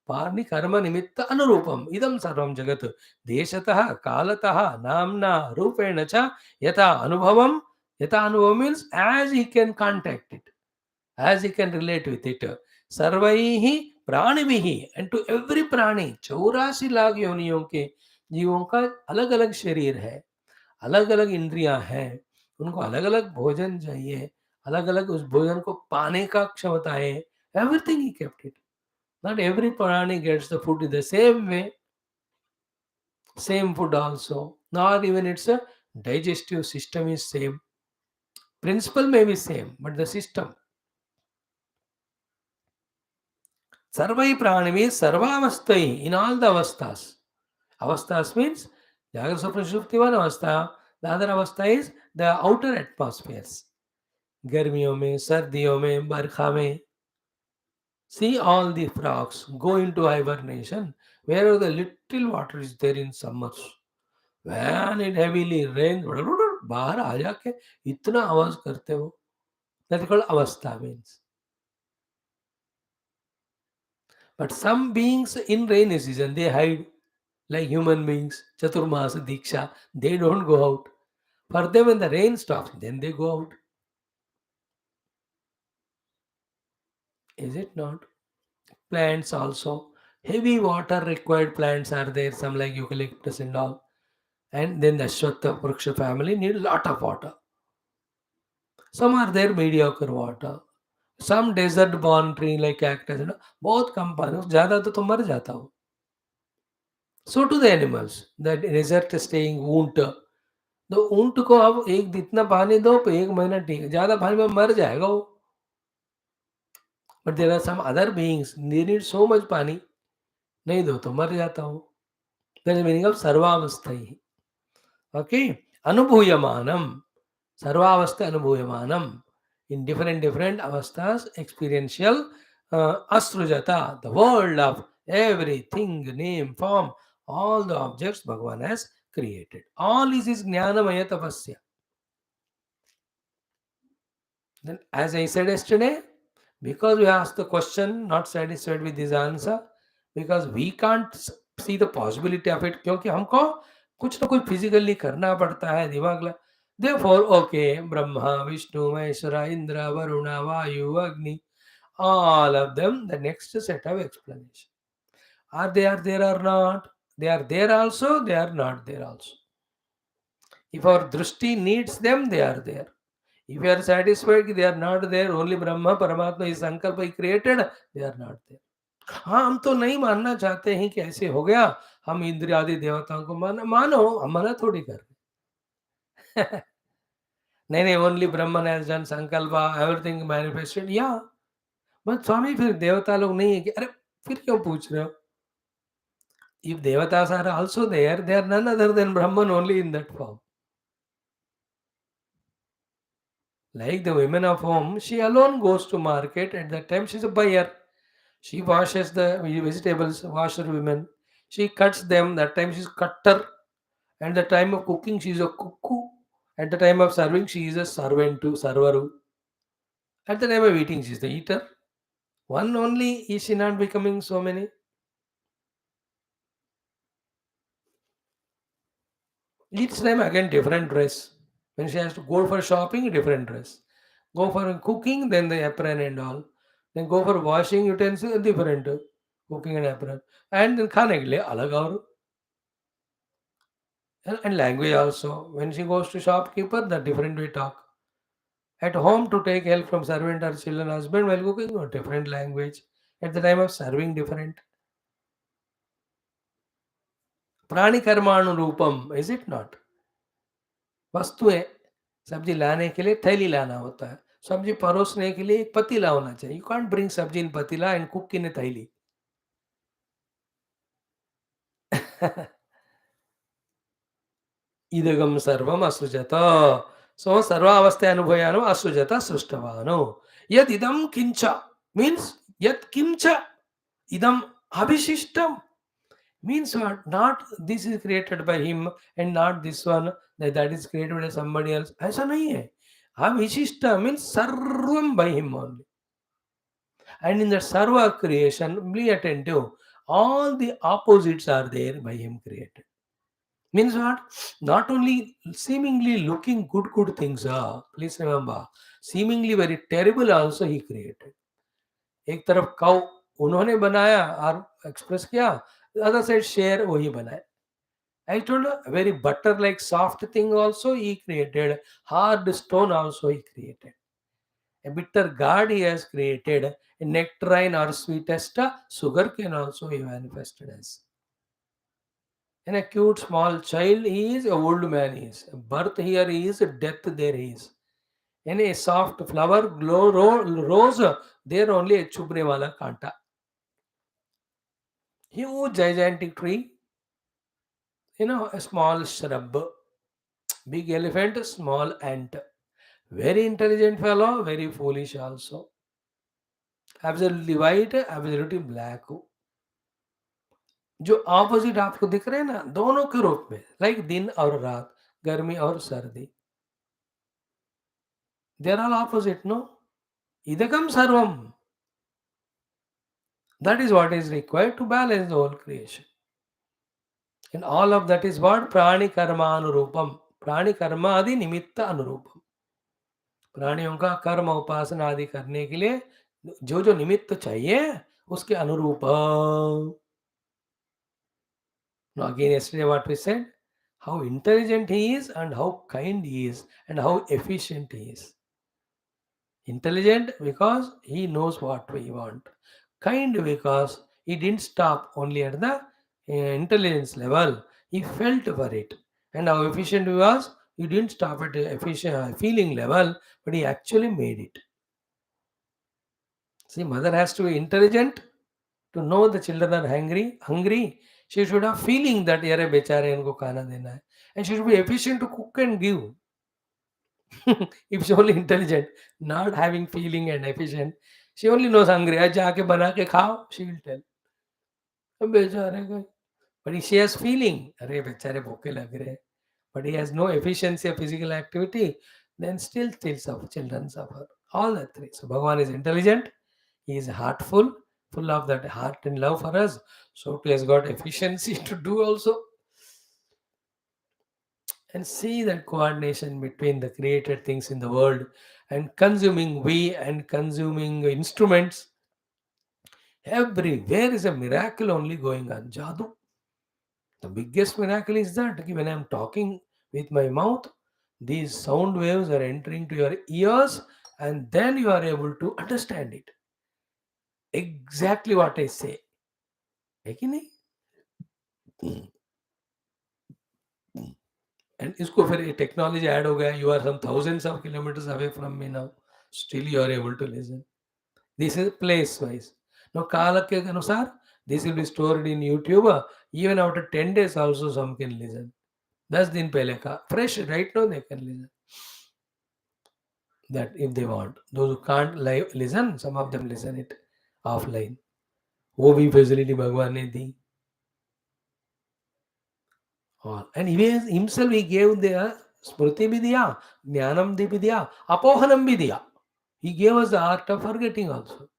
[SPEAKER 1] प्राणि कर्म निमित्त अनुरूपम इदं सर्वं जगत् देशतः कालतः नाम्ना रूपेण च यथा अनुभवम, यथा अनुभव means as he can contact it, as he can relate with it, सर्वैः प्राणिभिः, and to every प्राणी 84 लाख योनियों के जीवों का अलग अलग शरीर है, अलग अलग इंद्रियां हैं, उनको अलग अलग भोजन चाहिए, अलग अलग उस भोजन को पाने का क्षमता है, everything he kept it. Not every prani gets the food in the same way, same food also, nor even its digestive system is same. Principle may be same, but the system. Sarvai pranami sarvavastai, in all the avasthas. Avasthas means Jagra Swapna Sushupti one avastha, the other avastha is the outer atmospheres. Garmiyon mein, sardiyon mein, barkha mein. See all the frogs go into hibernation wherever the little water is there in summers. When it heavily rains, बाहर आ जाके इतना आवाज करते हो, that is called avastha means. But some beings in rainy season they hide, like human beings, Chaturmasa Diksha, they don't go out. For them when the rain stops, then they go out. Is it not? Plants also. Heavy water required plants are there, some like eucalyptus and all. And then the Ashwatha Vriksha family need a lot of water. Some are there mediocre water. Some desert born tree like cactus, बहुत कम पानी, ज़्यादा तो मर जाता हो. So to the animals, the desert staying ऊंट, तो ऊंट को अब एक इतना पानी दो, 1 महीना ठीक है, ज़्यादा पानी में मर जाएगा वो. But there are some other beings, they need so much पानी, नहीं दो तो मर जाता हो. That is the meaning of sarvavasthai. Okay, anubhuyamanam, sarvavastha anubhuyamanam. In different avasthas, experiential, asrujata, the world of everything, name, form, all the objects Bhagavan has created. All is his jnanamaya tapasya. Then, as I said yesterday, because we asked the question, not satisfied with this answer, because we can't see the possibility of it, क्योंकि हमको कुछ ना कुछ physically करना पड़ता है, दिमाग ला. Therefore, okay, Brahma, Vishnu, Maheshwara, Indra, Varuna, Vayu, Agni, all of them, the next set of explanation. Are they are there or not? They are there also, they are not there also. If our drishti needs them, they are there. If you are satisfied they are not there, only Brahma, Paramatma is Sankalpa he created, they are not there. हाँ, हम तो नहीं मानना चाहते हैं कि ऐसे हो गया, हम इंद्र आदि देवताओं को मानो, हम मना थोड़ी कर रहे. नहीं नहीं, ओनली ब्रह्मन हैज डन संकल्प, एवरीथिंग मैनिफेस्टेड, या. बट स्वामी फिर देवता लोग नहीं है कि, अरे फिर क्यों पूछ रहे हो? इफ देवतास are also there, they are none other than Brahman only in that form. Like the women of home, she alone goes to market. At that time, she's a buyer. She washes the vegetables, washer women. She cuts them. That time she's cutter. And the time of cooking, she's a cuckoo. At the time of serving, she is a servant to server. At the time of eating, she is the eater. One only, is she not becoming so many? Each time again different dress. When she has to go for shopping, different dress. Go for cooking, then the apron and all. Then go for washing utensil, different cooking and apron. And then खाने के लिए अलग और and language also. When she goes to shopkeeper, the different way talk. At home to take help from servant or children, husband while cooking, or different language. At the time of serving, different. प्राणी कर्मानुरूपम, is it not? वस्तुएं सब्जी लाने के लिए थैली लाना होता है, सब्जी परोसने के लिए एक पतीला होना चाहिए. यू कांट ब्रिंग सब्जी इन पतीला एंड कुक इन ए थैली. इदगम सर्वम असृजत. सो सर्वावस्था अनुभूयानो असृजत सृष्टवानो. यद इदम किंच means yat kimcha idam abhishishtam means what? Not this is created by him and not this one that is created by somebody else. ऐसा नहीं है. Abhishishta means sarvam by him only. And in the sarva creation, be attentive. All the opposites are there by him created. Means what? Not only seemingly looking good things are. Please remember, seemingly very terrible also he created. एक तरफ cow उन्होंने बनाया और express किया, other side शेर वही बनाया. I told you, a very butter like soft thing also he created, hard stone also he created. A bitter gourd he has created, a nectarine or sweetest sugar cane also he manifested as. An acute small child he is, a old man he is. A birth here he is, a death there he is. And a soft flower, rose, there only a chubne wala kanta. Huge gigantic tree, a small shrub. Big elephant, small ant. Very intelligent fellow, very foolish also. Absolutely white, absolutely black. जो opposite आपको दिख रहे हैं ना, दोनों के रूप में, लाइक दिन और रात, गर्मी और सर्दी, they are all opposite. No, इदकम सर्वम. That is what is required to balance the whole creation. And all of that is what प्राणी कर्मा अनुरूपम. प्राणी कर्म आदि निमित्त अनुरूपम. प्राणियों का कर्म उपासना आदि करने के लिए जो जो निमित्त चाहिए उसके अनुरूप. Now again yesterday what we said, how intelligent he is and how kind he is and how efficient he is. Intelligent because he knows what we want. Kind because he didn't stop only at the intelligence level. He felt for it. And how efficient he was, he didn't stop at the feeling level, but he actually made it. See, mother has to be intelligent to know the children are hungry. She should have feeling that yare bechare inko khana dena hai. And she should be efficient to cook and give. If she only intelligent, not having feeling and efficient, she only knows hungry. आज जाके बना के खाओ, she will tell. अब बेचारे को. But if she has feeling, अरे बेचारे भूखे लग रहे हैं. But he has no efficiency of physical activity, then still suffer, children suffer. All the three. So Bhagavan is intelligent, he is heartful, full of that heart and love for us. So he has got efficiency to do also. And see that coordination between the created things in the world and consuming we and consuming instruments. Everywhere is a miracle only going on. Jadoo. The biggest miracle is that when I am talking with my mouth, these sound waves are entering to your ears and then you are able to understand it. Exactly what I say. है कि नहीं? And इसको फिर technology add हो गया. You are some thousands of kilometers away from me now. Still you are able to listen. This is place wise. Now काल के अनुसार this will be stored in YouTube. Even after 10 days also some can listen. 10 दिन पहले का fresh right now they can listen. That if they want. Those who can't live listen, some of them listen it offline. वो भी facility भगवान ने दी. All. And he himself he gave the Smriti भी दिया, ज्ञानम भी दिया, अपोहनम भी दिया. He gave us the art of forgetting also.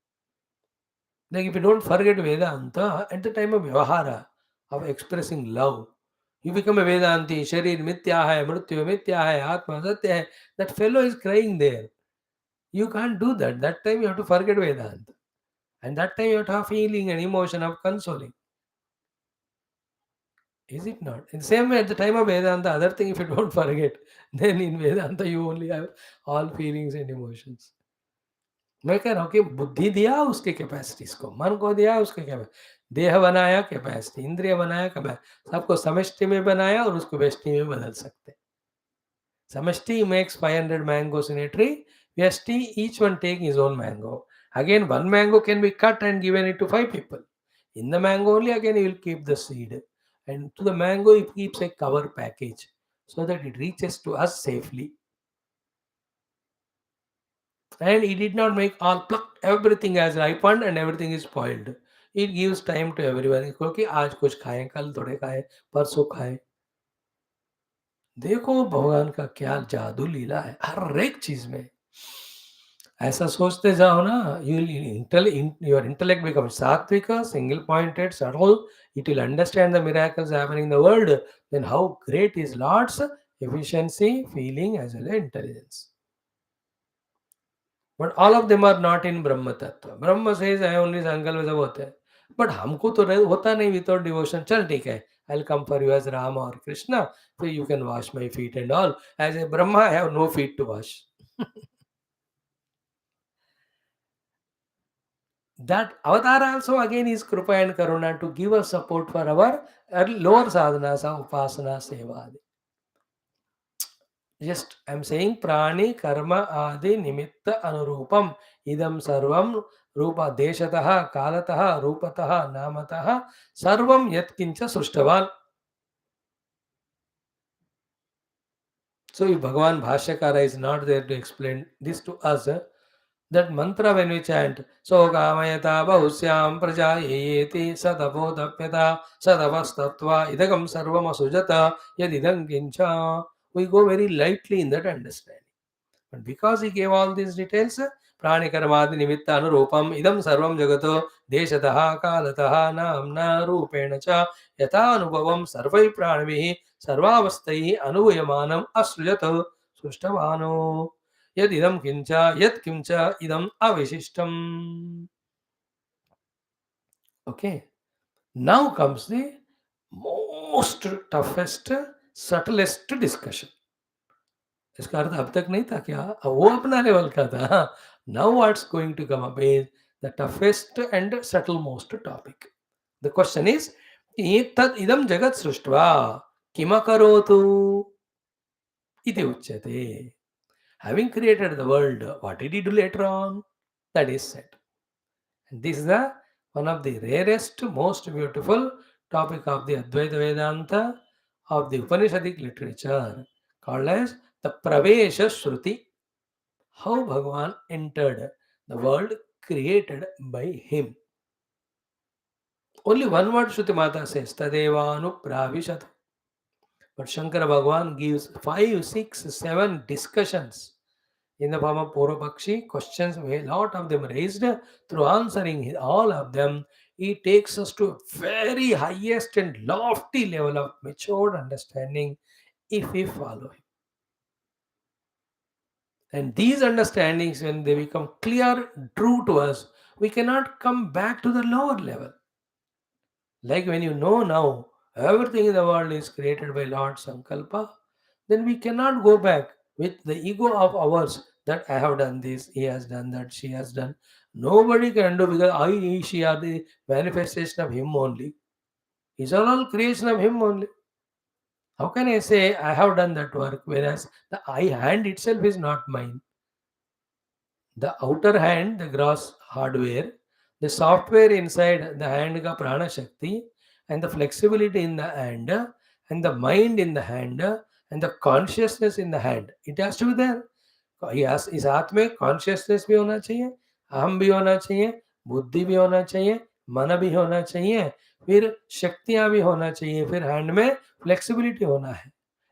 [SPEAKER 1] Like if you don't forget Vedanta at the time of Vyavahara, of expressing love, you become a Vedanti, Sharir Mithya hai, Mrityu Mithya hai, Atma Satya hai. That fellow is crying there. You can't do that. That time you have to forget Vedanta. And that time you have to have feeling and emotion of consoling. Is it not? In the same way, at the time of Vedanta, other thing, if you don't forget, then in Vedanta you only have all feelings and emotions. मैं कह रहा हूँ कि बुद्धि दिया उसके capacities को, मन को दिया उसके कैपेसिटी, देह बनाया कैपेसिटी, इंद्रिय बनाया कैपेसिटी, सबको समष्टि में बनाया और उसको व्यष्टि में बदल सकते. Samashti makes 500 mangoes in a tree. Vyashti, each one take his own mango. Again, one mango can be cut and given it to 5 people. In the mango only, again, he will keep the seed. And to the mango, he keeps a cover package so that it reaches to us safely. And he did not make all pluck, everything has ripened and everything is spoiled. It gives time to everyone. क्योंकि आज कुछ खाएं, कल थोड़े खाएं, परसों खाएं. देखो भगवान का क्या जादू लीला है हर एक चीज में. ऐसा सोचते जाओ ना, your intellect becomes satvika, single pointed, subtle. It will understand the miracles happening in the world. Then how great is Lord's efficiency, feeling as well as intelligence. But all of them are not in Brahma Tattva. Brahma says I only संकल्प सब होते हैं. But हमको तो होता नहीं without devotion. चल ठीक है, I'll come for you as Rama or Krishna, so you can wash my feet and all. As a Brahma, I have no feet to wash. That avatar also again is Krupa and Karuna to give us support for our lower sadhanas, upasana, seva. Just I'm saying prani karma adi nimitta anurupam idam sarvam rupa deshataha kalataha rupataha namataha sarvam yatkincha srushtavan. So if Bhagavan Bhashyakara is not there to explain this to us, that mantra when we chant, so kamayata bahusyam prajayeti sadabodapyata sadavastatva idagam sarvam asujata yadidam kincha. We go very lightly in that understanding. But because he gave all these details, prani karmadi nimitta anurupam idam sarvam jagato deshataha kalataha namna rupena cha yata anubhavam sarvai pranivihi sarvavastai anuvayamanam asrujata sustavano yad idam kincha yad kimcha idam avishishtam. Okay, now comes the most toughest, subtlest discussion. इसका अर्थ अब तक नहीं था क्या, वो अपना level का था. Now what's going to come up is the toughest and subtle most topic. The question is तद इदम जगत सृष्ट्वा किमकरोतु इति उच्यते. Having created the world, what did he do later on? That is said. And this is the one of the rarest, most beautiful topic of the Advaita Vedanta of the Upanishadic literature, called as the Pravesha Shruti. How Bhagavan entered the world created by him. Only one word Shruti Mata says, Tadevanu Pravishat. But Shankara Bhagavan gives 5, 6, 7 discussions in the form of Purvapakshi, questions, a lot of them raised. Through answering all of them, he takes us to a very highest and lofty level of matured understanding if we follow him. And these understandings, when they become clear, true to us, we cannot come back to the lower level. Like when you know now, everything in the world is created by Lord Sankalpa, then we cannot go back with the ego of ours that I have done this, he has done that, she has done. Nobody can do because I, he, she are the manifestation of him only. It's all creation of him only. How can I say I have done that work, whereas the I hand itself is not mine? The outer hand, the gross hardware, the software inside the hand ka prana shakti, and the flexibility in the hand, and the mind in the hand, and the consciousness in the hand. It has to be there. इस हाथ में consciousness भी होना चाहिए, अहम भी होना चाहिए, बुद्धि भी होना चाहिए, मन भी होना चाहिए, फिर शक्तियां भी होना चाहिए, फिर हैंड में फ्लेक्सिबिलिटी होना है.